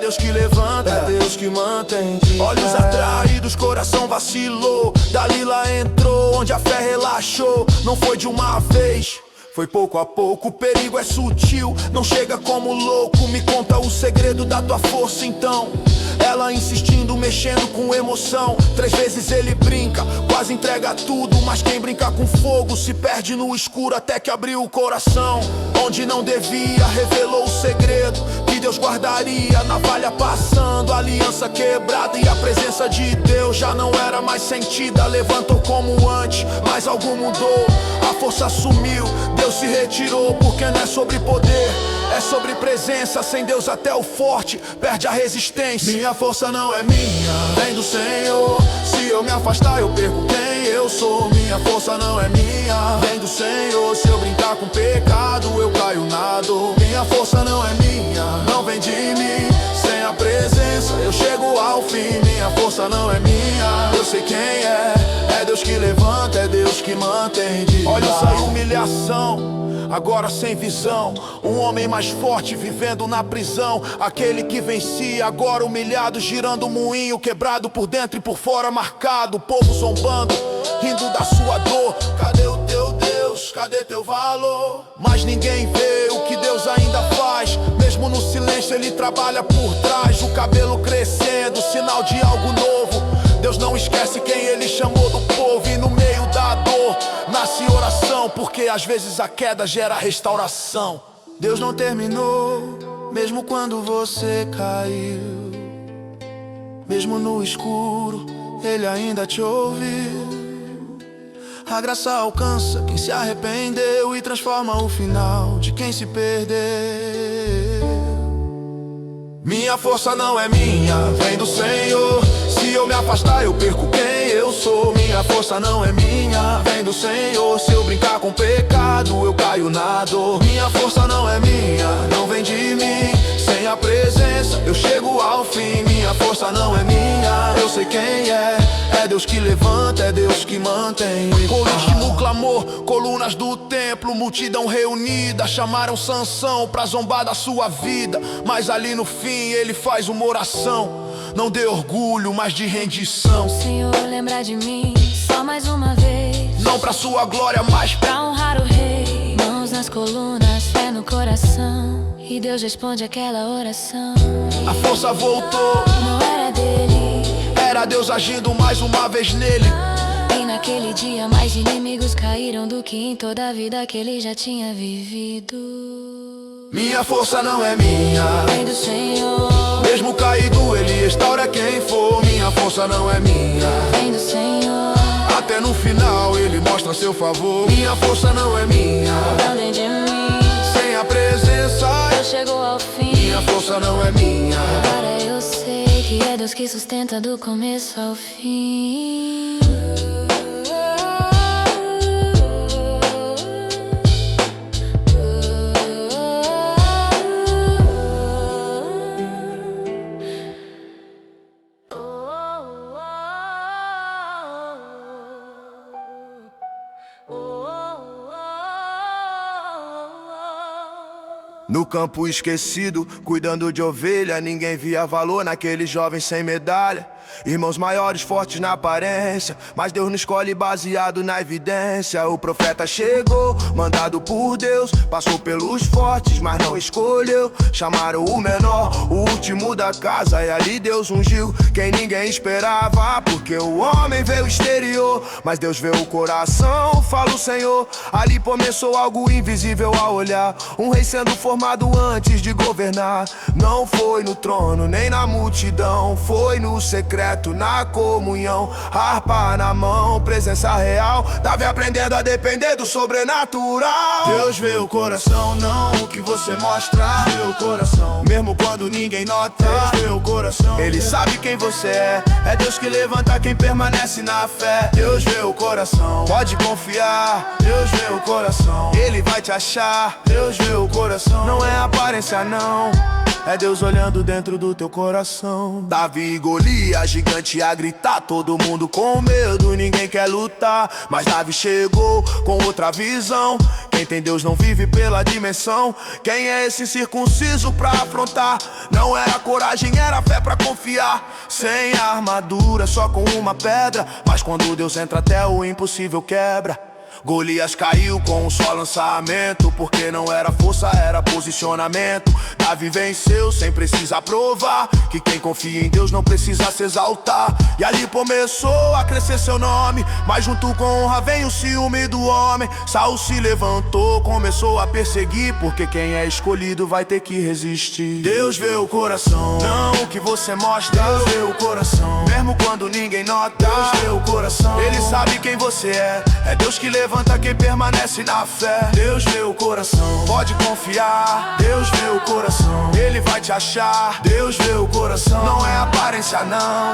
Deus que levanta, é Deus que mantém de Olhos pé. atraídos, coração vacilou, Dalila entrou onde a fé relaxou. Não foi de uma vez, foi pouco a pouco, o perigo é sutil, não chega como louco. Me conta o segredo da tua força então. Ela insistindo, mexendo com emoção. 3 vezes ele brinca, quase entrega tudo, mas quem brinca com fogo se perde no escuro até que abriu o coração. Onde não devia, revelou o segredo que Deus guardaria. Navalha passando, aliança quebrada, e a presença de Deus já não era mais sentida. Levantou como antes, mas algo mudou, a força sumiu, Deus se retirou. Porque não é sobre poder, é sobre presença. Sem Deus até o forte perde a resistência. Minha força não é minha, Vem do Senhor, se eu me afastar eu perco quem eu sou. Minha força não é minha, Vem do Senhor, se eu brincar com pecado eu caio na dor. minha força não é minha, Não vem de mim, sem a presença eu chego ao fim. Minha força não é minha, eu sei quem é Deus que levanta, é Deus que mantém de pé. olha essa humilhação, agora sem visão. Um homem mais forte vivendo na prisão, aquele que vencia, agora humilhado, girando um moinho, quebrado por dentro e por fora marcado. O povo zombando, rindo da sua dor. Cadê o teu Deus? Cadê teu valor? Mas ninguém vê o que Deus ainda faz. Mesmo no silêncio ele trabalha por trás. O cabelo crescendo, sinal de algo novo. Deus não esquece quem ele chamou do povo. E no meio da dor nasce oração, porque às vezes a queda gera restauração. Deus não terminou, mesmo quando você caiu. Mesmo no escuro, ele ainda te ouviu. A graça alcança quem se arrependeu e transforma o final de quem se perdeu. Minha força não é minha, vem do Senhor. Se eu me afastar eu perco quem eu sou. Minha força não é minha, vem do Senhor. Se eu brincar com pecado eu caio na dor. Minha força não é minha, não vem de mim. Sem a presença eu chego ao fim. Minha força não é minha, eu sei quem é Deus que levanta, é Deus que mantém. Coris no clamor, colunas do templo, multidão reunida, chamaram Sansão pra zombar da sua vida. Mas ali no fim ele faz uma oração, não de orgulho, mas de rendição. Senhor, lembra de mim só mais uma vez, não pra sua glória, mas pra honrar o rei. Mãos nas colunas, fé no coração, e Deus responde aquela oração. A força voltou, Não era dele, Deus agindo mais uma vez nele. E naquele dia mais inimigos caíram do que em toda a vida que ele já tinha vivido. Minha força não é minha, Vem do Senhor, mesmo caído ele restaura quem for. Minha força não é minha, vem do Senhor, até no final ele mostra seu favor. Minha força não é minha, dentro de mim, sem a presença Deus chegou ao fim. minha força não é minha. Agora eu sei que é Deus que sustenta do começo ao fim. No campo esquecido, cuidando de ovelha, ninguém via valor naquele jovem sem medalha. Irmãos maiores, fortes na aparência, mas Deus não escolhe baseado na evidência. O profeta chegou, mandado por Deus, passou pelos fortes, mas não escolheu. Chamaram o menor, o último da casa, e ali Deus ungiu quem ninguém esperava, porque o homem vê o exterior, mas Deus vê o coração, fala o Senhor. Ali começou algo invisível a olhar, um rei sendo formado antes de governar. Não foi no trono, nem na multidão, foi no secreto, na comunhão, harpa na mão, presença real. Davi aprendendo a depender do sobrenatural. Deus vê o coração, não o que você mostra. Vê o coração, mesmo quando ninguém nota. Deus vê o coração, Ele sabe quem você é, é Deus que levanta quem permanece na fé. Deus vê o coração, Pode confiar, Deus vê o coração, Ele vai te achar. Deus vê o coração. Não é aparência não, é Deus olhando dentro do teu coração. Davi e Golias, gigante a gritar, todo mundo com medo, ninguém quer lutar. Mas Davi chegou com outra visão. Quem tem Deus não vive pela dimensão. Quem é esse circunciso pra afrontar? Não era coragem, era fé pra confiar. Sem armadura, só com uma pedra, mas quando Deus entra até o impossível quebra. Golias caiu com um só lançamento, porque não era força, era posicionamento. Davi venceu sem precisar provar que quem confia em Deus não precisa se exaltar. E ali começou a crescer seu nome, mas junto com honra vem o ciúme do homem. Saul se levantou, começou a perseguir, porque quem é escolhido vai ter que resistir. Deus vê o coração, Não o que você mostra, Deus vê o coração, mesmo quando ninguém nota. Deus vê o coração, Ele sabe quem você é Deus que levanta quem permanece na fé. Deus vê o coração, Pode confiar, Deus vê o coração, Ele vai te achar. Deus vê o coração. Não é aparência não,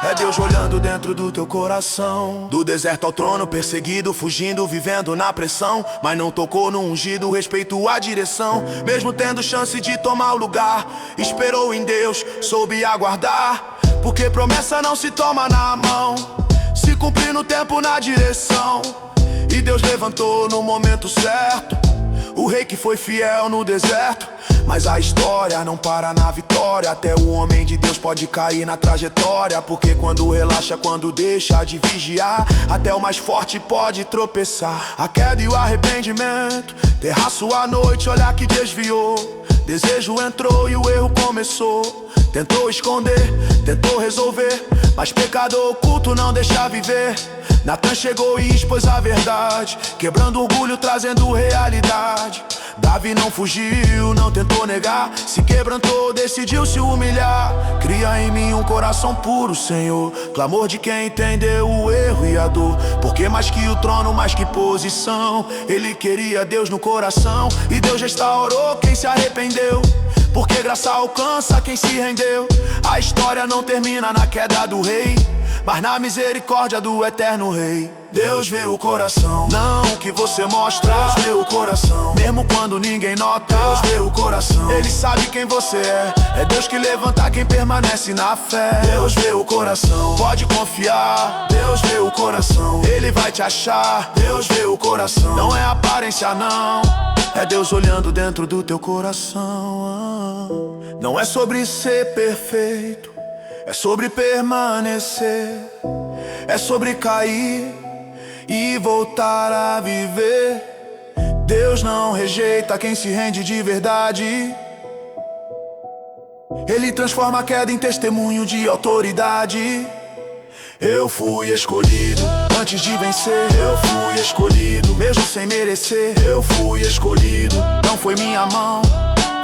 é Deus olhando dentro do teu coração. Do deserto ao trono, perseguido, fugindo, vivendo na pressão, mas não tocou no ungido, respeitou a direção. Mesmo tendo chance de tomar o lugar, esperou em Deus, soube aguardar. Porque promessa não se toma na mão, se cumprir no tempo, na direção. E Deus levantou no momento certo o rei que foi fiel no deserto. Mas a história não para na vitória, até o homem de Deus pode cair na trajetória. Porque quando relaxa, quando deixa de vigiar, até o mais forte pode tropeçar. A queda e o arrependimento, terraço à noite, olhar que desviou. Desejo entrou e o erro começou. Tentou esconder, tentou resolver, mas pecado oculto não deixa viver. Natan chegou e expôs a verdade, quebrando orgulho, trazendo realidade. Davi não fugiu, não tentou negar, se quebrantou, decidiu se humilhar. Cria em mim um coração puro, Senhor, clamor de quem entendeu o erro e a dor. Porque mais que o trono, mais que posição, ele queria Deus no coração. E Deus restaurou quem se arrependeu, porque graça alcança quem se rendeu. A história não termina na queda do rei, mas na misericórdia do eterno rei. Deus vê o coração, não o que você mostra. Deus vê o coração, mesmo quando ninguém nota. Deus vê o coração, Ele sabe quem você é Deus que levanta quem permanece na fé. Deus vê o coração, Pode confiar, Deus vê o coração, Ele vai te achar. Deus vê o coração. Não é aparência não, é Deus olhando dentro do teu coração. Não é sobre ser perfeito, é sobre permanecer. É sobre cair e voltar a viver. Deus não rejeita quem se rende de verdade. Ele transforma a queda em testemunho de autoridade. Eu fui escolhido. Antes de vencer, eu fui escolhido. Mesmo sem merecer, eu fui escolhido. Não foi minha mão,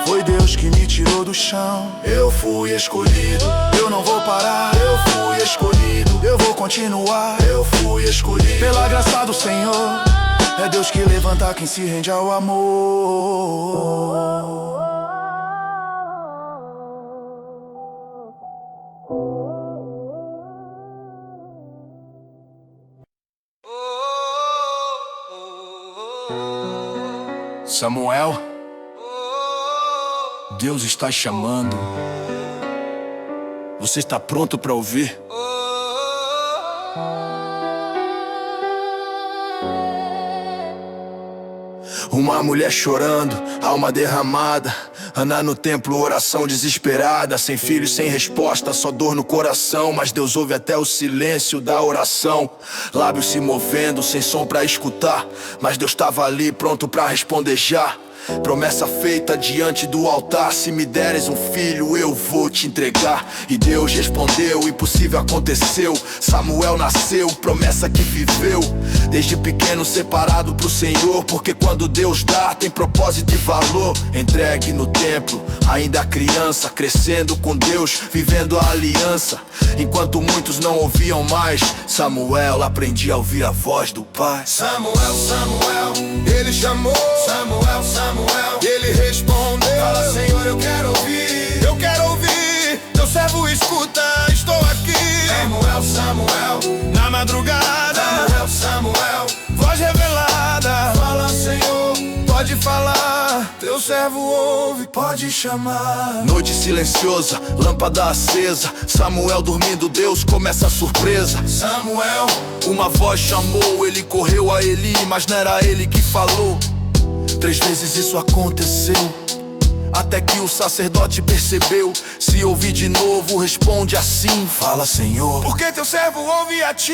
foi Deus que me tirou do chão. Eu fui escolhido. Eu não vou parar, eu fui escolhido. Eu vou continuar, eu fui escolhido. Pela graça do Senhor, é Deus que levanta quem se rende ao amor. Samuel, Deus está chamando. Você está pronto para ouvir? Uma mulher chorando, alma derramada. Ana no templo, oração desesperada. Sem filhos, sem resposta, só dor no coração. Mas Deus ouve até o silêncio da oração. Lábios se movendo, sem som pra escutar. Mas Deus tava ali, pronto pra responder já. Promessa feita diante do altar. Se me deres um filho, eu vou te entregar. E Deus respondeu, o impossível aconteceu. Samuel nasceu, promessa que viveu. Desde pequeno separado pro Senhor. Porque quando Deus dá, tem propósito e valor. Entregue no templo, ainda criança. Crescendo com Deus, vivendo a aliança. Enquanto muitos não ouviam mais, Samuel aprendia a ouvir a voz do Pai. Samuel, Samuel, ele chamou. Samuel, Samuel, ele respondeu. Fala, Senhor, eu quero ouvir. Eu quero ouvir. Teu servo escuta, estou aqui. Samuel, Samuel, na madrugada. Samuel, Samuel, voz revelada. Fala, Senhor, pode falar. Teu servo ouve, pode chamar. Noite silenciosa, lâmpada acesa. Samuel dormindo, Deus começa a surpresa. Samuel, uma voz chamou, ele correu a Eli, mas não era ele que falou. 3 vezes isso aconteceu, até que o sacerdote percebeu. Se ouvir de novo, responde assim: fala, Senhor, porque teu servo ouve a ti.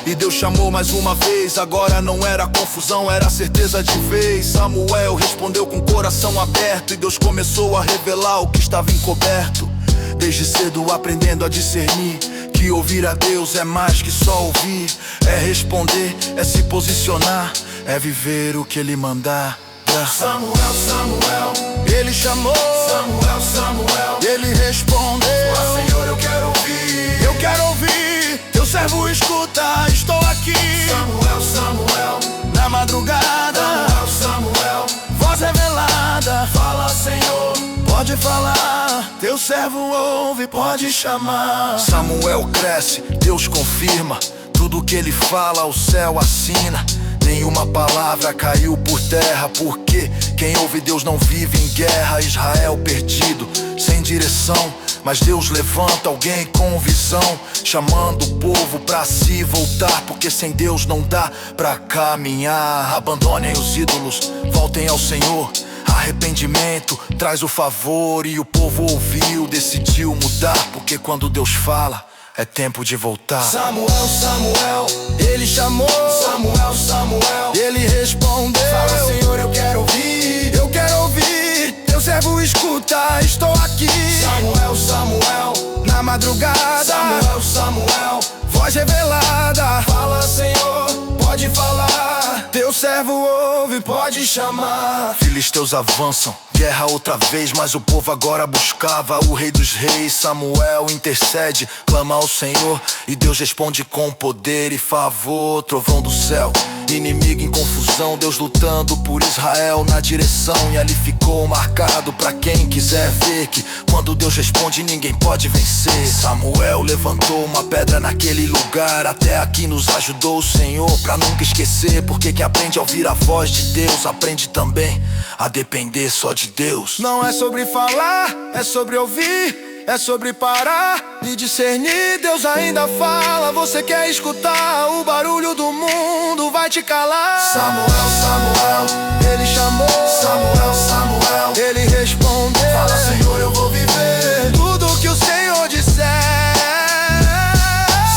E Deus chamou mais uma vez. Agora não era confusão, era certeza de vez. Samuel respondeu com o coração aberto. E Deus começou a revelar o que estava encoberto. Desde cedo aprendendo a discernir que ouvir a Deus é mais que só ouvir. É responder, é se posicionar, é viver o que Ele mandar. Samuel, Samuel, ele chamou. Samuel, Samuel, ele respondeu. Fala, Senhor, eu quero ouvir. Eu quero ouvir. Teu servo escuta, estou aqui. Samuel, Samuel, na madrugada. Samuel, Samuel, voz revelada. Fala, Senhor, pode falar. Teu servo ouve, pode chamar. Samuel cresce, Deus confirma. Tudo que ele fala, o céu assina. Nenhuma palavra caiu por terra, porque quem ouve Deus não vive em guerra. Israel perdido, sem direção, mas Deus levanta alguém com visão, chamando o povo pra se voltar, porque sem Deus não dá pra caminhar. Abandonem os ídolos, voltem ao Senhor. Arrependimento traz o favor, e o povo ouviu, decidiu mudar, porque quando Deus fala, é tempo de voltar. Samuel, Samuel, ele chamou. Samuel, Samuel, ele respondeu. Fala, Senhor, eu quero ouvir. Eu quero ouvir. Teu servo escuta, estou aqui. Samuel, Samuel, na madrugada. Samuel, Samuel, voz revelada. Fala, Senhor, pode falar. Teu servo ouve, pode chamar. Filisteus avançam, guerra outra vez, mas o povo agora buscava o Rei dos Reis. Samuel intercede, clama ao Senhor, e Deus responde com poder e favor. Trovão do céu, inimigo em confusão, Deus lutando por Israel na direção. E ali ficou marcado pra quem quiser ver que quando Deus responde ninguém pode vencer. Samuel levantou uma pedra naquele lugar. Até aqui nos ajudou o Senhor pra nunca esquecer, porque quem aprende a ouvir a voz de Deus aprende também a depender só de Deus. Não é sobre falar, é sobre ouvir. É sobre parar e discernir. Deus ainda fala. Você quer escutar? O barulho do mundo vai te calar. Samuel, Samuel, ele chamou. Samuel, Samuel, ele respondeu. Fala, Senhor, eu vou viver tudo que o Senhor disser.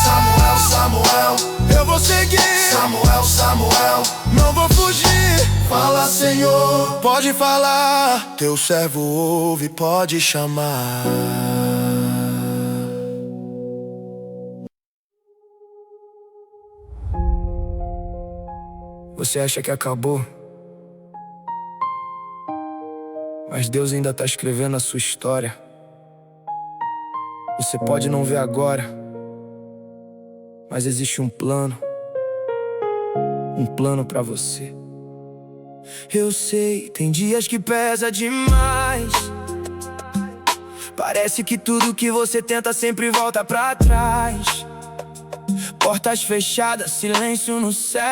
Samuel, Samuel, eu vou seguir. Samuel, Samuel, não vou fugir. Fala, Senhor, pode falar. Teu servo ouve, pode chamar. Você acha que acabou, mas Deus ainda tá escrevendo a sua história. Você pode não ver agora, mas existe um plano pra você. Eu sei, tem dias que pesa demais. Parece que tudo que você tenta sempre volta pra trás. Portas fechadas, silêncio no céu.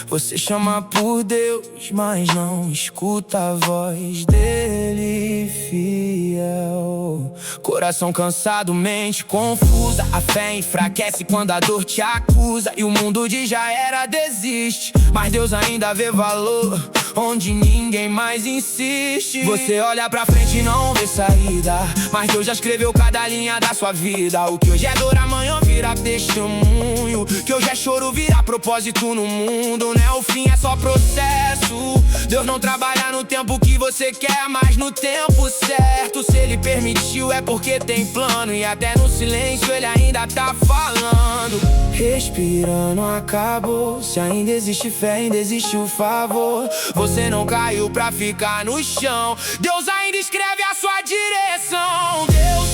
Você chama por Deus, mas não escuta a voz dele fiel. Coração cansado, mente confusa. A fé enfraquece quando a dor te acusa. E o mundo de já era desiste, mas Deus ainda vê valor onde ninguém mais insiste. Você olha pra frente e não vê saída, mas Deus já escreveu cada linha da sua vida. O que hoje é dor, amanhã vira testemunho. Que hoje é choro, vira propósito no mundo. Não é o fim, é só processo. Deus não trabalha no tempo que você quer, mas no tempo certo. Se Ele permitiu é porque tem plano, e até no silêncio Ele ainda tá falando. Respira, não acabou. Se ainda existe fé, ainda existe o favor. Você não caiu pra ficar no chão. Deus ainda escreve a sua direção. Deus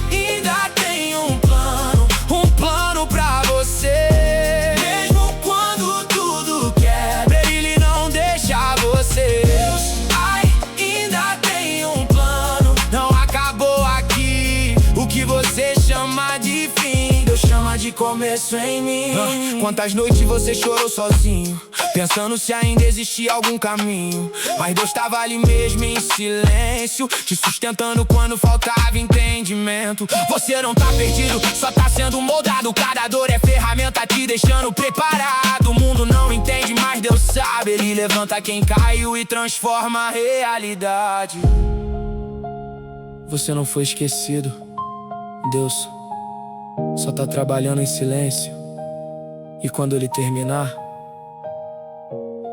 ainda tem um plano pra você. Mesmo quando tudo quebra, Ele não deixa você. Deus ainda tem um plano, não acabou aqui. O que você chama de fim, Deus chama de começo em mim. Quantas noites você chorou sozinho, pensando se ainda existia algum caminho, mas Deus tava ali mesmo em silêncio, te sustentando quando faltava entendimento. Você não tá perdido, só tá sendo moldado. Cada dor é ferramenta te deixando preparado. O mundo não entende, mas Deus sabe. Ele levanta quem caiu e transforma a realidade. Você não foi esquecido. Deus só tá trabalhando em silêncio, e quando Ele terminar,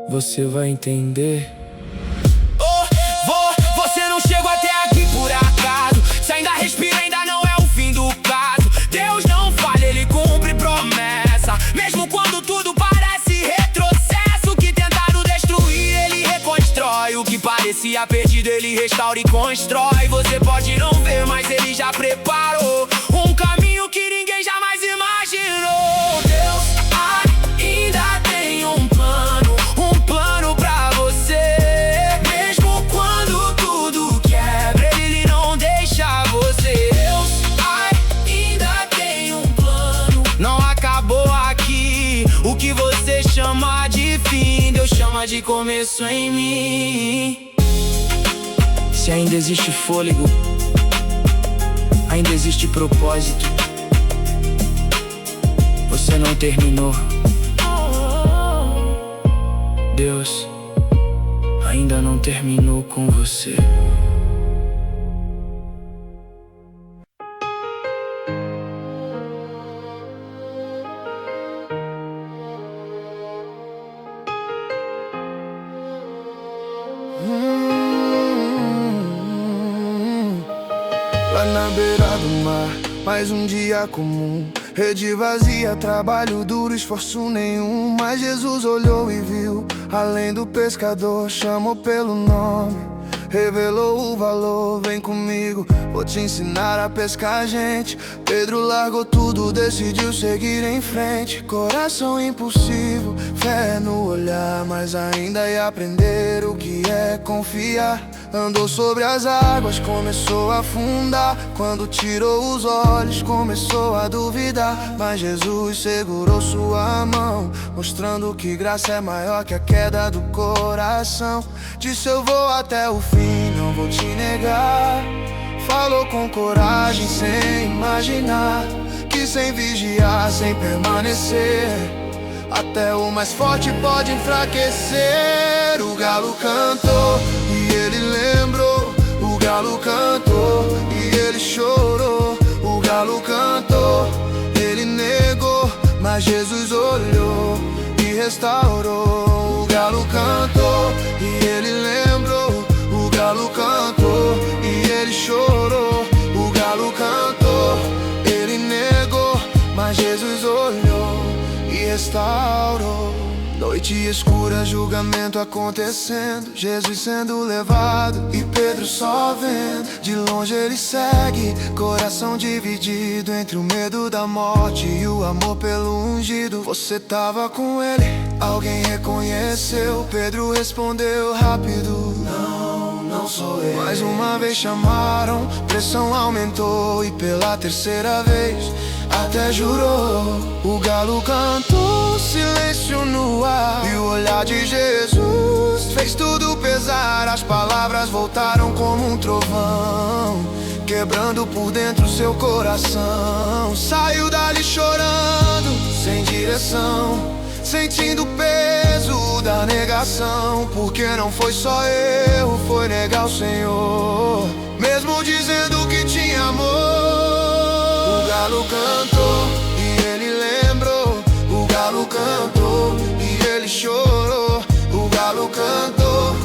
você vai entender. Você não chegou até aqui por acaso. Se ainda respira, ainda não é o fim do caso. Deus não falha, Ele cumpre promessa. Mesmo quando tudo parece retrocesso, que tentaram destruir, Ele reconstrói. O que parecia perdido, Ele restaura e constrói. Você pode não ver, mas Ele já preparou um caminho que ninguém jamais imaginou. Deus ainda tem um plano pra você. Mesmo quando tudo quebra, Ele não deixa você. Deus ainda tem um plano, não acabou aqui. O que você chama de fim, Deus chama de começo em mim. Se ainda existe fôlego, ainda existe propósito. Você não terminou. Deus ainda não terminou com você. Lá na beira do mar, mais um dia comum. Rede vazia, trabalho duro, esforço nenhum. Mas Jesus olhou e viu, além do pescador, chamou pelo nome, revelou o valor. Vem comigo, vou te ensinar a pescar, gente. Pedro largou tudo, decidiu seguir em frente. Coração impulsivo, fé no olhar, mas ainda ia aprender o que é confiar. Andou sobre as águas, começou a afundar. Quando tirou os olhos, começou a duvidar. Mas Jesus segurou sua mão, mostrando que graça é maior que a queda do coração. Disse: eu vou até o fim, não vou te negar. Falou com coragem, sem imaginar que sem vigiar, sem permanecer, até o mais forte pode enfraquecer. O galo cantou e ele lembrou. O galo cantou e ele chorou. O galo cantou, ele negou, mas Jesus olhou e restaurou. O galo cantou e ele lembrou. O galo cantou e ele chorou. O galo cantou, ele negou, mas Jesus olhou e restaurou. Noite escura, julgamento acontecendo, Jesus sendo levado e Pedro só vendo. De longe ele segue, coração dividido entre o medo da morte e o amor pelo ungido. Você tava com ele, alguém reconheceu? Pedro respondeu rápido: não sou eu. Mais uma vez chamaram, pressão aumentou e pela terceira vez até jurou. O galo cantou, silêncio no ar, e o olhar de Jesus fez tudo pesar. As palavras voltaram como um trovão, quebrando por dentro seu coração. Saiu dali chorando, sem direção, sentindo o peso da negação. Porque não foi só erro, foi negar o Senhor, mesmo dizendo que tinha amor. O galo cantou e ele lembrou. O galo cantou e ele chorou. O galo cantou,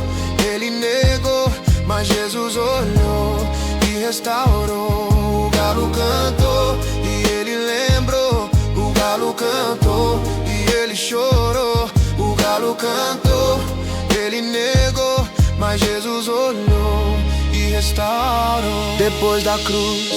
ele negou, mas Jesus olhou e restaurou. O galo cantou e ele lembrou. O galo cantou e ele chorou. O galo cantou, ele negou, mas Jesus olhou e restaurou. Depois da cruz,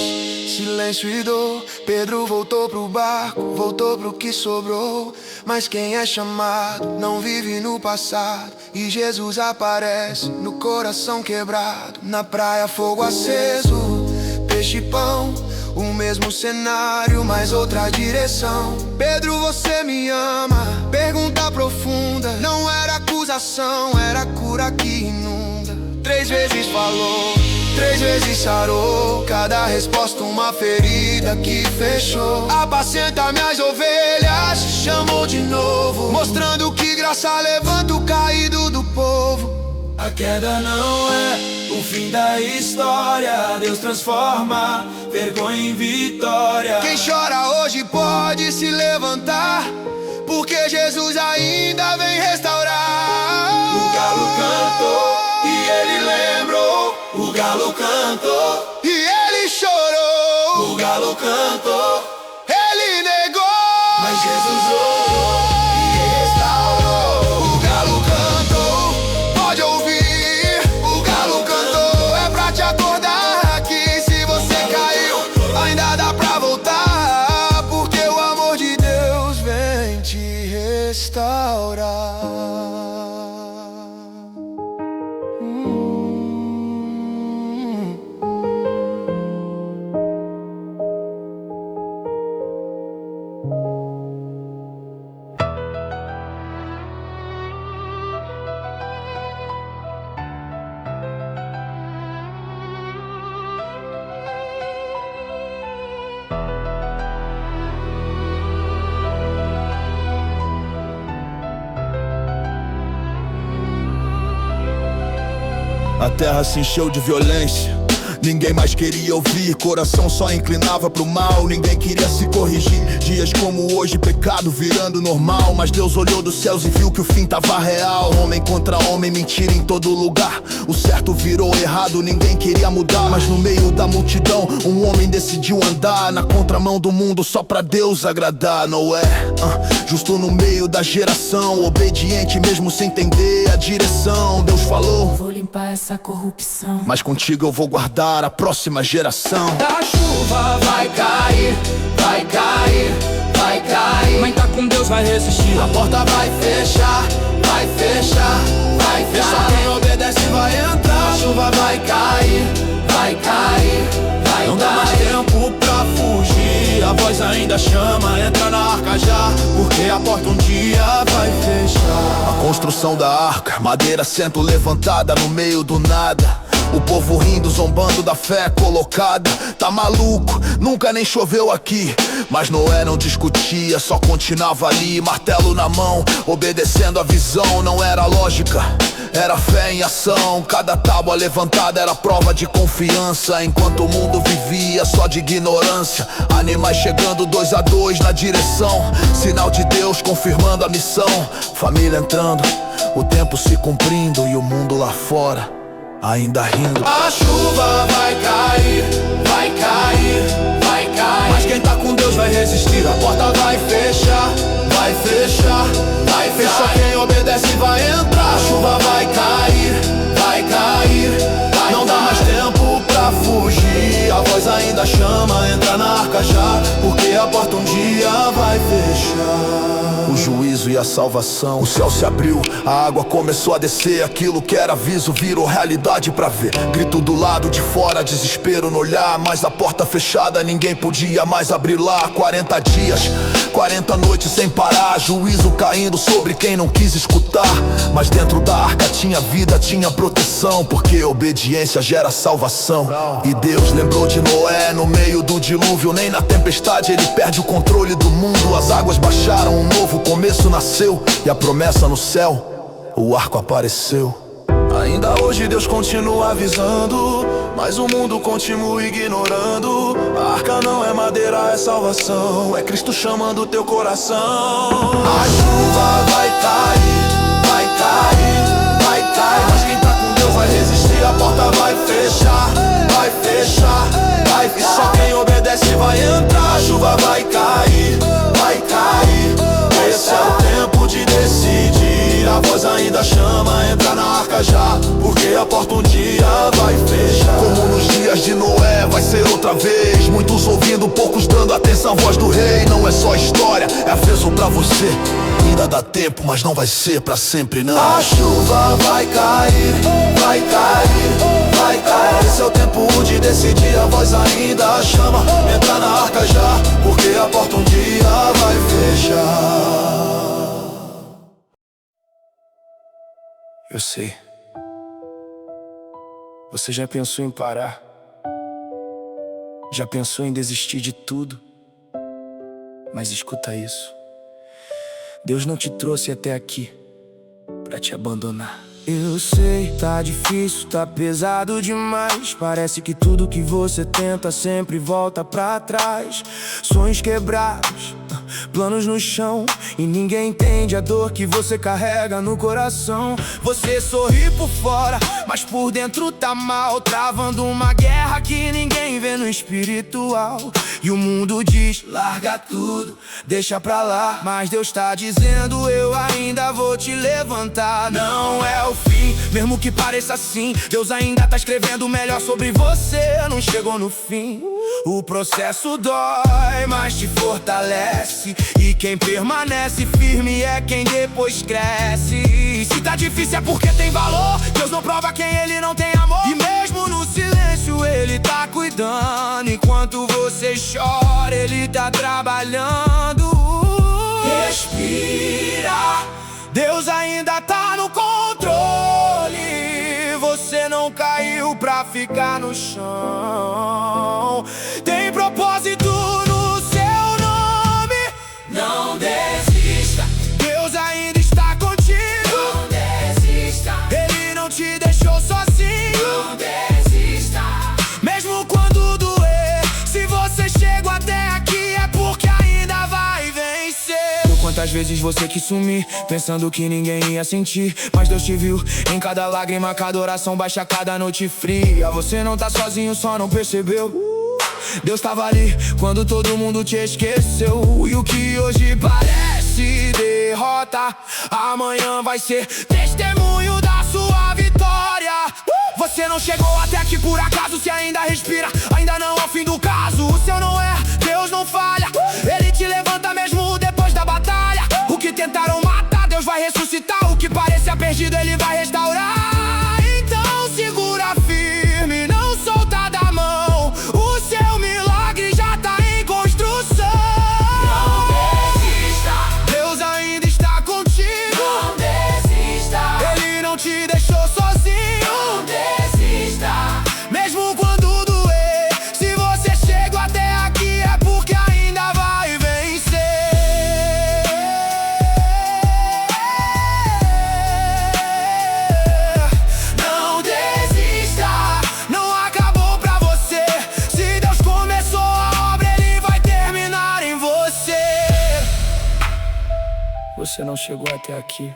silêncio e dor, Pedro voltou pro barco, voltou pro que sobrou. Mas quem é chamado não vive no passado, e Jesus aparece no coração quebrado. Na praia fogo aceso, peixe e pão, o mesmo cenário, mas outra direção. Pedro, você me ama? Pergunta profunda, não era acusação, era cura que inunda. 3 vezes falou, 3 vezes sarou, cada resposta uma ferida que fechou. Apacenta minhas ovelhas, chamou de novo, mostrando que graça levanta o caído do povo. A queda não é o fim da história, Deus transforma vergonha em vitória. Quem chora hoje pode se levantar, porque Jesus ainda vem restaurar. O galo cantou e ele lembrou. O galo cantou e ele chorou. O galo cantou, ele negou, mas Jesus orou e restaurou. O galo cantou, pode ouvir. O galo cantou, é pra te acordar que se você caiu, ainda dá pra voltar, porque o amor de Deus vem te restaurar. A terra se encheu de violência, ninguém mais queria ouvir, coração só inclinava pro mal, ninguém queria se corrigir. Dias como hoje, pecado virando normal, mas Deus olhou dos céus e viu que o fim tava real. Homem contra homem, mentira em todo lugar, o certo virou errado, ninguém queria mudar. Mas no meio da multidão, um homem decidiu andar na contramão do mundo só pra Deus agradar. Noé, justo no meio da geração, obediente mesmo sem entender a direção. Deus falou: vou limpar essa corrupção, mas contigo eu vou guardar a próxima geração. A chuva vai cair, vai cair, vai cair. Quem tá com Deus vai resistir. A porta vai fechar, vai fechar, vai fechar. Só quem obedece vai entrar. A chuva vai cair, vai cair, vai cair. Não dá mais tempo pra fugir, a voz ainda chama, entra na arca já, porque a porta um dia vai fechar. A construção da arca, madeira sendo levantada no meio do nada. O povo rindo, zombando da fé colocada. Tá maluco, nunca nem choveu aqui. Mas Noé não discutia, só continuava ali, martelo na mão, obedecendo a visão. Não era lógica, era fé em ação. Cada tábua levantada era prova de confiança, enquanto o mundo vivia só de ignorância. Animais chegando 2 a 2 na direção, sinal de Deus confirmando a missão. Família entrando, o tempo se cumprindo e o mundo lá fora ainda rindo. A chuva vai cair, vai cair, vai cair. Mas quem tá com Deus vai resistir. A porta vai fechar, vai fechar, vai fechar. Só quem obedece chama, entra na arca já, porque a porta um dia vai fechar. O juízo e a salvação, o céu se abriu, a água começou a descer. Aquilo que era aviso virou realidade pra ver. Grito do lado de fora, desespero no olhar, mas a porta fechada ninguém podia mais abrir lá. 40 dias, 40 noites sem parar, juízo caindo sobre quem não quis escutar. Mas dentro da arca tinha vida, tinha proteção, porque obediência gera salvação. E Deus lembrou de Noé no meio do dilúvio. Nem na tempestade ele perde o controle do mundo. As águas baixaram, um novo começo nasceu, e a promessa no céu, o arco apareceu. Ainda hoje Deus continua avisando, mas o mundo continua ignorando. A arca não é madeira, é salvação, é Cristo chamando teu coração. A chuva vai cair, vai cair, vai cair, mas quem tá com Deus vai resistir. A porta vai fechar, vai fechar, vai fechar. E só quem obedece vai entrar. A chuva vai cair, vai cair. Esse é o tempo de decidir. A voz ainda chama, entra na arca já, porque a porta um dia vai fechar. Como nos dias de Noé, vai ser outra vez. Muitos ouvindo, poucos dando atenção à voz do rei. Não é só história, é aviso pra você. Ainda dá tempo, mas não vai ser pra sempre não. A chuva vai cair, vai cair, vai cair. Esse é o tempo de decidir. A voz ainda chama, entra na arca já, porque a porta um dia vai fechar. Eu sei. Você já pensou em parar? Já pensou em desistir de tudo? Mas escuta isso. Deus não te trouxe até aqui pra te abandonar. Eu sei, tá difícil, tá pesado demais. Parece que tudo que você tenta sempre volta pra trás. Sonhos quebrados, planos no chão, e ninguém entende a dor que você carrega no coração. Você sorri por fora, mas por dentro tá mal, travando uma guerra que ninguém vê no espiritual. E o mundo diz, larga tudo, deixa pra lá, mas Deus tá dizendo, eu ainda vou te levantar. Não é o fim, mesmo que pareça assim, Deus ainda tá escrevendo o melhor sobre você. Não chegou no fim. O processo dói, mas te fortalece, e quem permanece firme é quem depois cresce. E se tá difícil é porque tem valor. Deus não prova quem ele não tem amor. E mesmo no silêncio ele tá cuidando. Enquanto você chora, ele tá trabalhando. Respira, Deus ainda tá no controle. Você não caiu pra ficar no chão. Tem propósito no seu nome. Não desista, Deus ainda está contigo. Não desista, ele não te deixou sozinho. Não desista, mesmo quando doer. Se você chegou até aqui é porque ainda vai vencer. Quantas vezes você quis sumir, pensando que ninguém ia sentir, mas Deus te viu em cada lágrima, cada oração baixa, cada noite fria. Você não tá sozinho, só não percebeu. Deus tava ali quando todo mundo te esqueceu. E o que hoje parece derrota, amanhã vai ser testemunho da sua vitória. Você não chegou até aqui por acaso, se ainda respira, ainda não é o fim do caso. O seu não é, Deus não falha, ele te levanta mesmo depois da batalha. O que tentaram matar, Deus vai ressuscitar. O que parecia perdido, ele vai restaurar. Então segura firme, não solta da mão. O seu milagre já tá em construção. Não desista, Deus ainda está contigo. Não desista, ele não te deixou sozinho. Não desista, mesmo quando doer. Se você chegou até aqui é porque ainda vai vencer. Não desista, não acabou pra você. Se Deus começou a obra, ele vai terminar em você. Você não chegou até aqui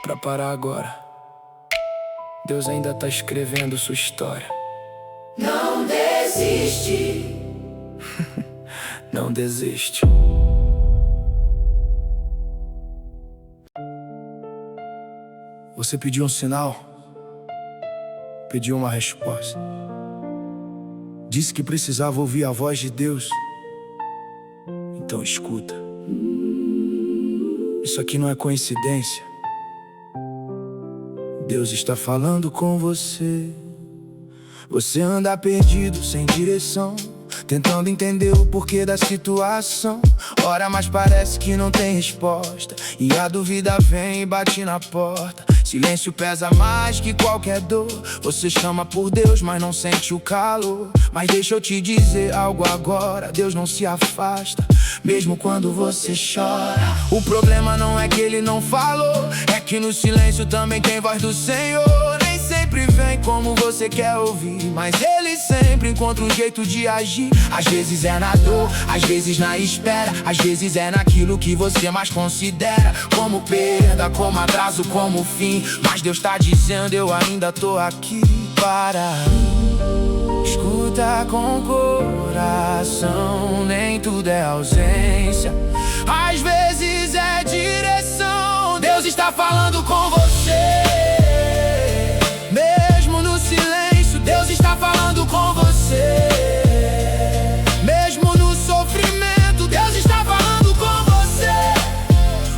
pra parar agora. Deus ainda tá escrevendo sua história. Não desiste. Não desiste. Você pediu um sinal, pediu uma resposta. Disse que precisava ouvir a voz de Deus. Então escuta. Isso aqui não é coincidência. Deus está falando com você. Você anda perdido, sem direção, tentando entender o porquê da situação. Ora, mas parece que não tem resposta, e a dúvida vem e bate na porta. Silêncio pesa mais que qualquer dor. Você chama por Deus, mas não sente o calor. Mas deixa eu te dizer algo agora: Deus não se afasta, mesmo quando você chora. O problema não é que Ele não falou, é que no silêncio também tem voz do Senhor. Nem sempre vem como você quer ouvir, mas Ele sempre encontra um jeito de agir. Às vezes é na dor, às vezes na espera, às vezes é naquilo que você mais considera como perda, como atraso, como fim. Mas Deus tá dizendo: eu ainda tô aqui para. Escuta com coração, nem tudo é ausência, às vezes é direção. Deus está falando com você. Mesmo no silêncio, Deus está falando com você. Mesmo no sofrimento, Deus está falando com você.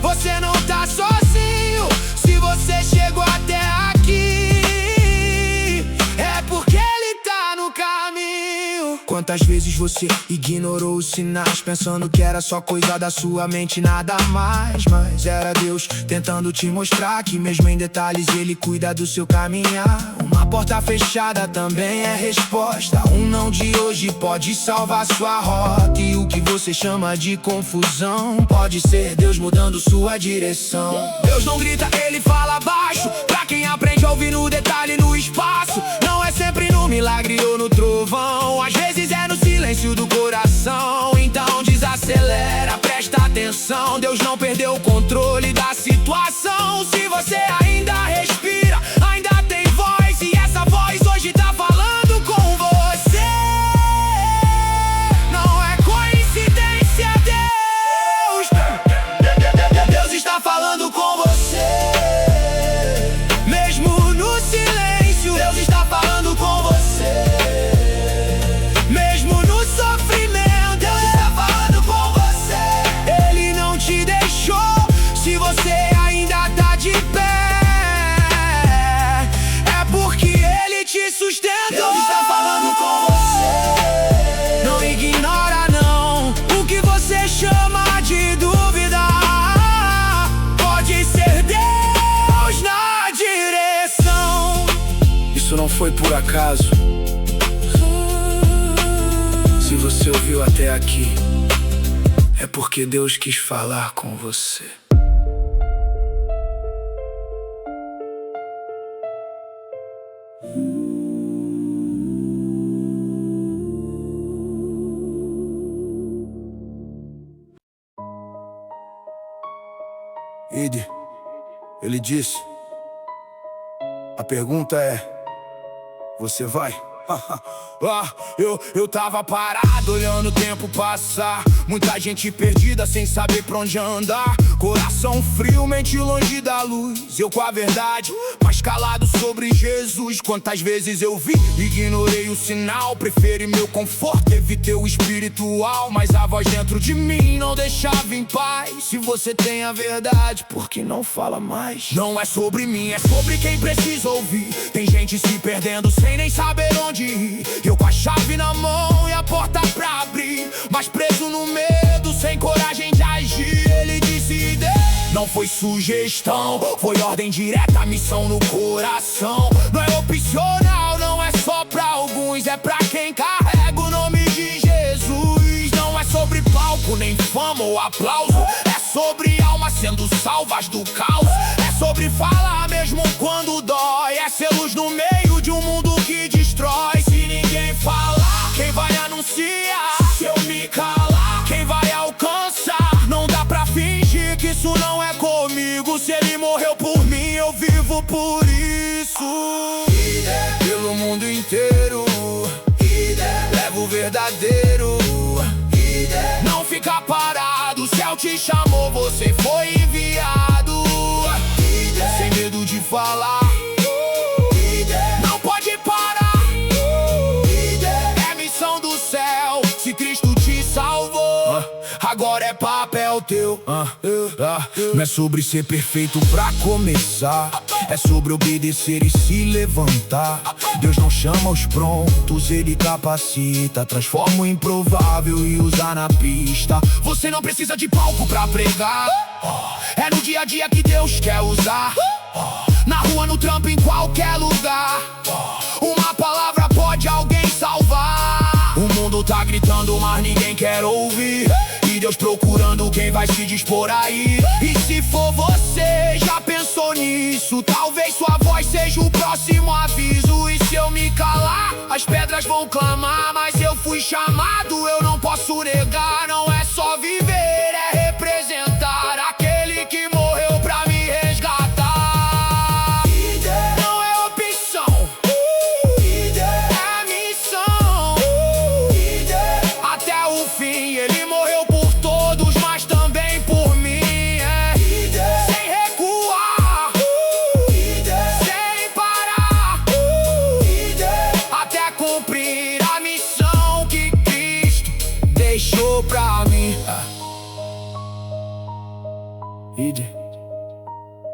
Você não tá sozinho. Se você chegou até aqui, é porque Ele tá no caminho. Quantas vezes você ignorou os sinais, pensando que era só coisa da sua mente, nada mais. Mas era Deus tentando te mostrar que mesmo em detalhes Ele cuida do seu caminhar. Uma porta fechada também é resposta. Um não de hoje pode salvar sua rota. E o que você chama de confusão pode ser Deus mudando sua direção. Deus não grita, Ele fala baixo, pra quem aprende a ouvir no detalhe, no espaço. Não é sempre no milagre ou no trovão, às vezes é no silêncio do coração. Então desacelera, presta atenção. Deus não perdeu o controle da situação. Se você ainda respira, ainda tem voz, e essa voz hoje tá falando com você. Não é coincidência, Deus está falando com você. Mesmo no silêncio, Deus está falando com você. Mesmo no sofrimento, Deus está falando com você. Ele não te deixou. Se você ainda tá de pé, é porque Ele te sustentou. Deus está falando com você. Não ignora não o que você chama de dúvida. Pode ser Deus na direção. Isso não foi por acaso. Se você ouviu até aqui, é porque Deus quis falar com você. Ele disse: a pergunta é: você vai? Eu tava parado olhando o tempo passar, muita gente perdida sem saber pra onde andar. Coração frio, mente longe da luz. Eu com a verdade, mas calado sobre Jesus. Quantas vezes eu vi, ignorei o sinal. Preferi meu conforto, evitei o espiritual. Mas a voz dentro de mim não deixava em paz. Se você tem a verdade, por que não fala mais? Não é sobre mim, é sobre quem precisa ouvir. Tem gente se perdendo sem nem saber onde ir. Eu com a chave na mão e a porta pra abrir, mas preso no medo, sem coragem de agir. Ele disse: não foi sugestão, foi ordem direta, missão no coração. Não é opcional, não é só pra alguns, é pra quem carrega o nome de Jesus. Não é sobre palco, nem fama ou aplauso, é sobre almas sendo salvas do caos. É sobre falar mesmo quando dói, é ser luz no meio de um mundo que destrói. Se ninguém falar, quem vai anunciar? Se eu me calar, quem vai alcançar? Não dá pra fingir que isso não é comigo. Se Ele morreu por mim, eu vivo por isso. Pelo mundo inteiro, levo o verdadeiro. Não fica parado, o céu te chamou, você foi enviado. Sem medo de falar, não pode parar. É missão o teu. Não é sobre ser perfeito pra começar, é sobre obedecer e se levantar. Deus não chama os prontos, Ele capacita, transforma o improvável e usa na pista. Você não precisa de palco pra pregar, é no dia a dia que Deus quer usar. Na rua, no trampo, em qualquer lugar, uma palavra pode alguém salvar. O mundo tá gritando, mas ninguém quer ouvir, e Deus procurando quem vai se dispor aí. E se for você, já pensou nisso? Talvez sua voz seja o próximo aviso. E se eu me calar, as pedras vão clamar. Mas eu fui chamado, eu não posso negar. Não é só viver, é representar aquele que morreu pra me resgatar. Não é opção, é missão. Até o fim, Ele morreu por todos, mas também por mim. Sem recuar, sem parar, até cumprir a missão que Cristo deixou pra mim.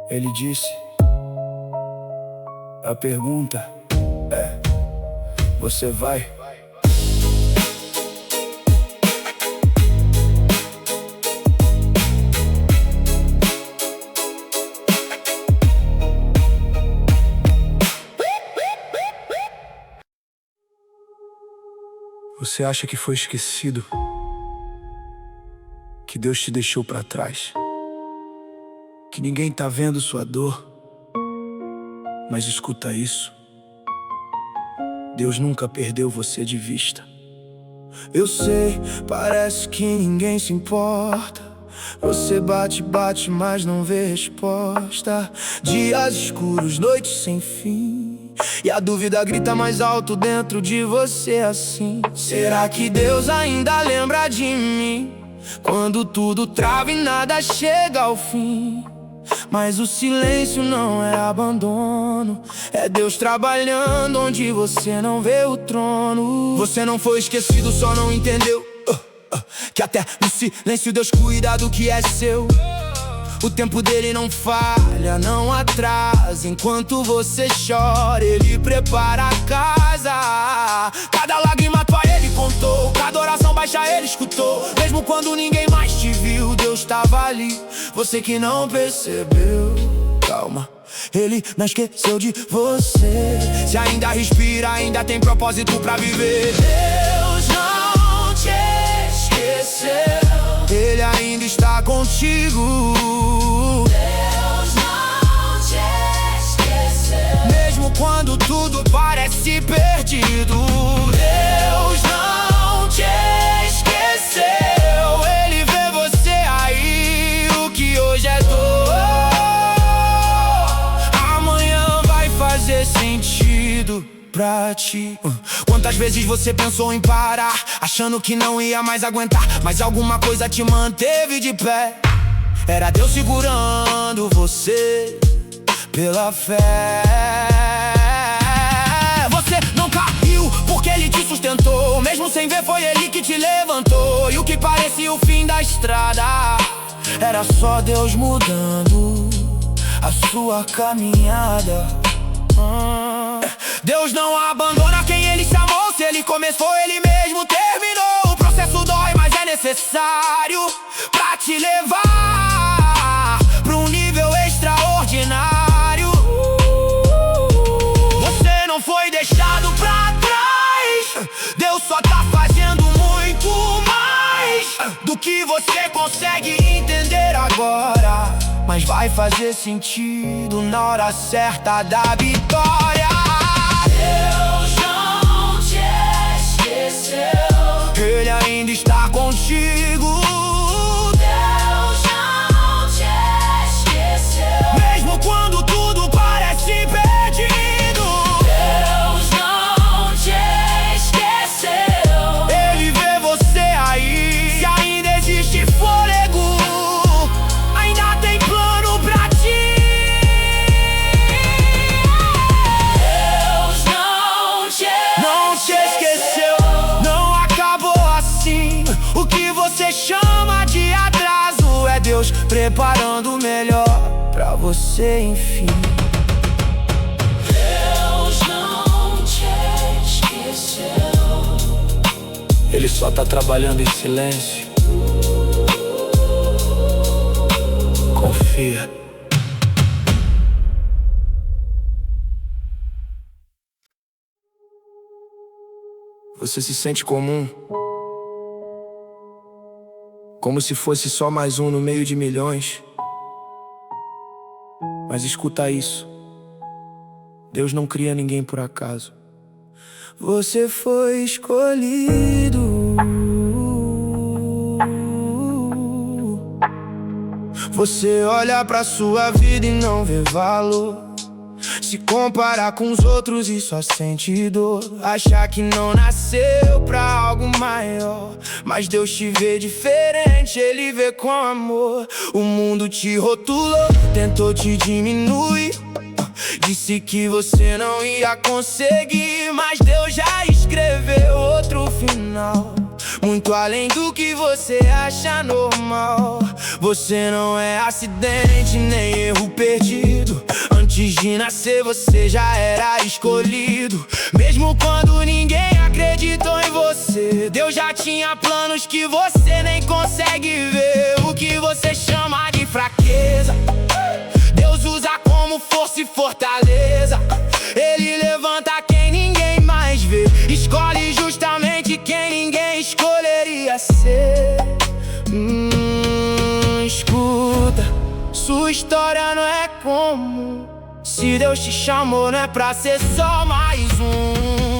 Ele disse, a pergunta é: você vai? Você acha que foi esquecido? Que Deus te deixou pra trás? Que ninguém tá vendo sua dor? Mas escuta isso: Deus nunca perdeu você de vista. Eu sei, parece que ninguém se importa. Você bate, bate, mas não vê resposta. Dias escuros, noites sem fim, e a dúvida grita mais alto dentro de você assim: será que Deus ainda lembra de mim? Quando tudo trava e nada chega ao fim. Mas o silêncio não é abandono, é Deus trabalhando onde você não vê o trono. Você não foi esquecido, só não entendeu que até no silêncio Deus cuida do que é seu. O tempo dele não falha, não atrasa. Enquanto você chora, Ele prepara a casa. Cada lágrima tua Ele contou, cada oração baixa Ele escutou. Mesmo quando ninguém mais te viu, Deus tava ali. Você que não percebeu, calma, Ele não esqueceu de você. Se ainda respira, ainda tem propósito pra viver. Deus não te esqueceu, Ele ainda está contigo. Deus não te esqueceu, Mesmo quando tudo parece perdido. Deus não te esqueceu, Ele vê você aí. O que hoje é dor, amanhã vai fazer sentido pra ti. Quantas vezes você pensou em parar, achando que não ia mais aguentar, mas alguma coisa te manteve de pé. Era Deus segurando você pela fé. Você não caiu porque Ele te sustentou, mesmo sem ver foi Ele que te levantou. E o que parecia o fim da estrada era só Deus mudando a sua caminhada. Deus não abandona quem Ele chamou. Se Ele começou, Ele mesmo terminou. O processo dói, mas é necessário pra te levar pra um nível extraordinário. Você não foi deixado pra trás, Deus só tá fazendo muito mais do que você consegue entender agora. Mas vai fazer sentido na hora certa da vitória. Deus não te esqueceu, Ele ainda está contigo. Deus não te esqueceu, Mesmo quando tudo parece perdido. Deus não te esqueceu, Ele vê você aí. Se ainda existe fôlego, ainda tem plano pra ti. Deus não te esqueceu, não acabou assim. O que você chama de atraso preparando o melhor pra você, enfim. Deus não te esqueceu. Ele só tá trabalhando em silêncio. Confia. Você se sente comum, como se fosse só mais um no meio de milhões. Mas escuta isso: Deus não cria ninguém por acaso. Você foi escolhido. Você olha pra sua vida e não vê valor. Se comparar com os outros e só sente dor. Achar que não nasceu pra algo maior. Mas Deus te vê diferente, Ele vê com amor. O mundo te rotulou, tentou te diminuir. Disse que você não ia conseguir, mas Deus já escreveu outro final, muito além do que você acha normal. Você não é acidente, nem erro perdido. Antes de nascer você já era escolhido. Mesmo quando ninguém acreditou em você, Deus já tinha planos que você nem consegue ver. O que você chama de fraqueza, Deus usa como força e fortaleza. Ele levanta quem ninguém mais vê. Escolhe justamente quem ninguém escolheria ser. Escuta, sua história não é comum. Se Deus te chamou, não é pra ser só mais um.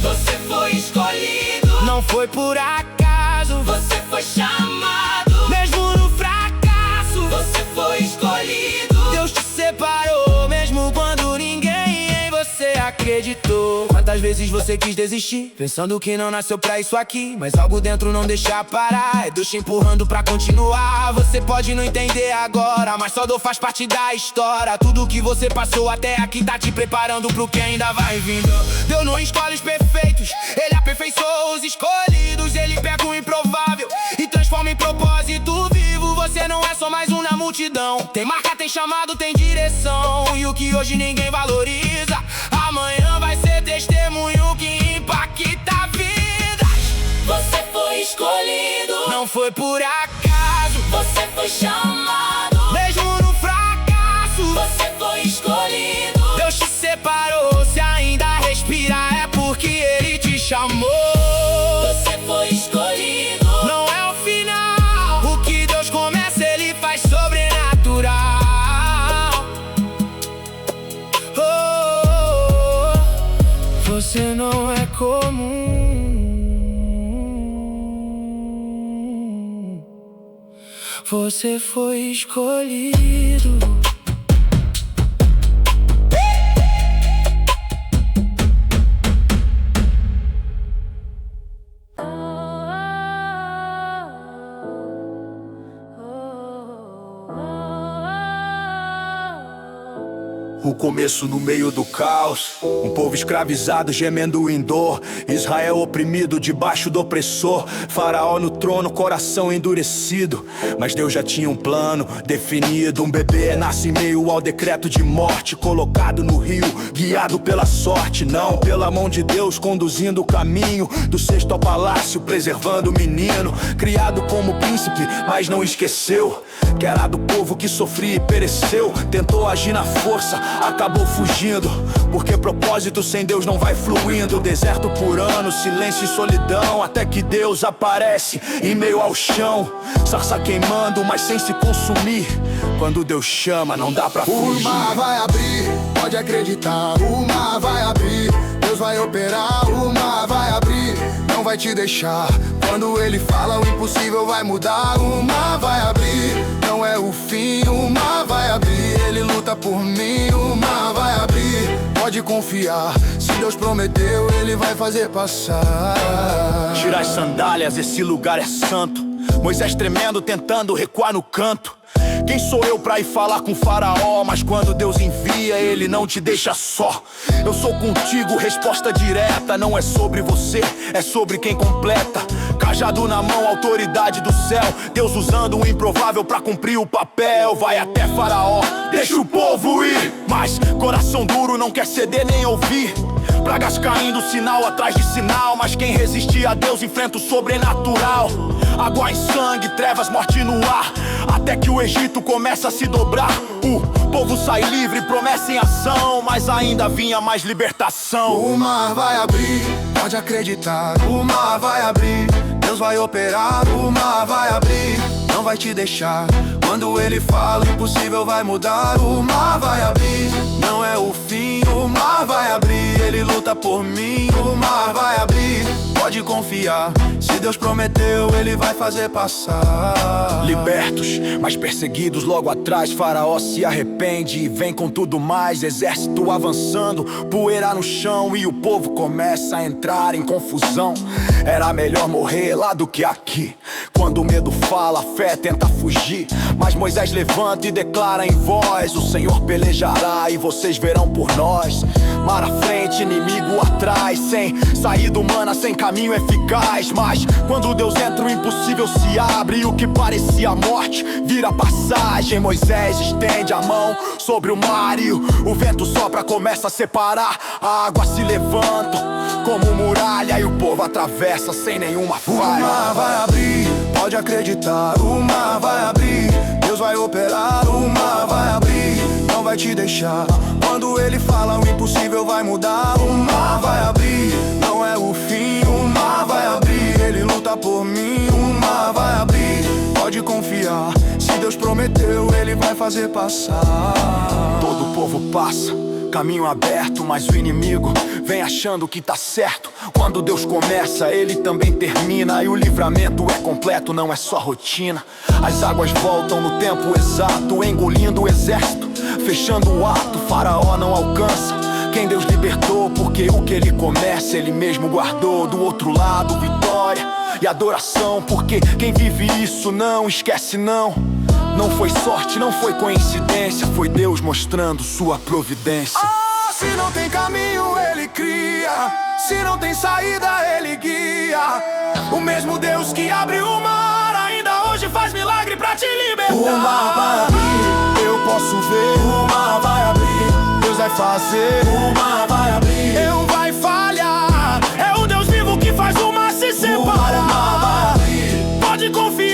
Você foi escolhido, não foi por acaso. você foi chamado, mesmo no fracasso. você foi escolhido. Deus te separou, mesmo quando ninguém em você acreditou. Quantas vezes você quis desistir, pensando que não nasceu pra isso aqui, mas algo dentro não deixa parar. É Deus te empurrando pra continuar. Você pode não entender agora, mas só dor faz parte da história. Tudo que você passou até aqui tá te preparando pro que ainda vai vindo. Deus não escolhe os perfeitos, Ele aperfeiçoa os escolhidos. Ele pega o improvável e transforma em propósito vivo. Você não é só mais um na multidão. Tem marca, tem chamado, tem direção. E o que hoje ninguém valoriza, amanhã vai ser testemunho que impacta vidas. Você foi escolhido, não foi por acaso. você foi chamado, Mesmo no fracasso, você foi escolhido. Deus te separou. Se ainda respirar é porque Ele te chamou. Você foi escolhido, Não é o final. O que Deus começa, Ele faz sobrenatural. Você não é comum. Você foi escolhido. O começo no meio do caos, um povo escravizado gemendo em dor. Israel oprimido debaixo do opressor. Faraó no trono, coração endurecido. Mas Deus já tinha um plano definido. Um bebê nasce em meio ao decreto de morte, colocado no rio, guiado pela sorte. Não, pela mão de Deus conduzindo o caminho, do cesto ao palácio, preservando o menino. Criado como príncipe, mas não esqueceu que era do povo que sofria e pereceu. Tentou agir na força, acabou fugindo, porque propósito sem Deus não vai fluindo. Deserto por anos, silêncio e solidão, até que Deus aparece em meio ao chão. Sarça queimando, mas sem se consumir. Quando Deus chama, não dá pra fugir. O mar vai abrir, pode acreditar. O mar vai abrir, Deus vai operar. O mar vai abrir, não vai te deixar. Quando Ele fala, o impossível vai mudar. O mar vai abrir, não é o fim. O mar vai abrir, Ele luta por mim. O mar vai abrir, pode confiar. Se Deus prometeu, Ele vai fazer passar. Tira as sandálias, esse lugar é santo. Moisés tremendo, tentando recuar no canto. Quem sou eu pra ir falar com o faraó? Mas quando Deus envia, ele não te deixa só. Eu sou contigo, resposta direta. Não é sobre você, é sobre quem completa. Cajado na mão, autoridade do céu. Deus usando o improvável pra cumprir o papel. Vai até faraó, deixa o povo ir. Mas coração duro não quer ceder nem ouvir. Pragas caindo, sinal atrás de sinal. Mas quem resiste a Deus enfrenta o sobrenatural. Água em sangue, trevas, morte no ar. Até que o Egito começa a se dobrar. O povo sai livre, promessa em ação. Mas ainda vinha mais libertação. O mar vai abrir, pode acreditar. O mar vai abrir, Deus vai operar. O mar vai abrir, não vai te deixar. Quando ele fala, o impossível vai mudar. O mar vai abrir, não é o fim. O mar vai abrir, ele luta por mim. O mar vai abrir, pode confiar. Se Deus prometeu, ele vai fazer passar. Libertos, mas perseguidos logo atrás. Faraó se arrepende e vem com tudo mais. Exército avançando, poeira no chão. E o povo começa a entrar em confusão. Era melhor morrer lá do que aqui. Quando o medo fala, a fé tenta fugir. Mas Moisés levanta e declara em voz: o Senhor pelejará e vocês verão por nós. Mar à frente, inimigo atrás. Sem saída humana, sem caminho eficaz. Mas quando Deus entra, o impossível se abre. E o que parecia morte vira passagem. Moisés estende a mão sobre o mar e o vento sopra, começa a separar. A água se levanta como muralha e o povo atravessa sem nenhuma falha. O mar vai abrir, pode acreditar. O mar vai abrir, Deus vai operar. O mar vai abrir, não vai te deixar. Quando ele fala, o impossível vai mudar. O mar vai abrir, não é o fim. O mar vai abrir, ele luta por mim. O mar vai abrir, pode confiar. Se Deus prometeu, ele vai fazer passar. Todo o povo passa, caminho aberto, mas o inimigo vem achando que tá certo. Quando Deus começa, ele também termina. E o livramento é completo, não é só rotina. As águas voltam no tempo exato, engolindo o exército, fechando o ato. Faraó não alcança quem Deus libertou, porque o que ele começa, ele mesmo guardou. Do outro lado, vitória e adoração, porque quem vive isso não esquece não. Não foi sorte, não foi coincidência, foi Deus mostrando sua providência. Se não tem caminho, ele cria. Se não tem saída, ele guia. O mesmo Deus que abre o mar ainda hoje faz milagre pra te libertar. O mar vai abrir, eu posso ver. O mar vai abrir, Deus vai fazer. O mar vai abrir, Eu vai falhar. É o Deus vivo que faz o mar se separar. o mar vai abrir. Pode confiar.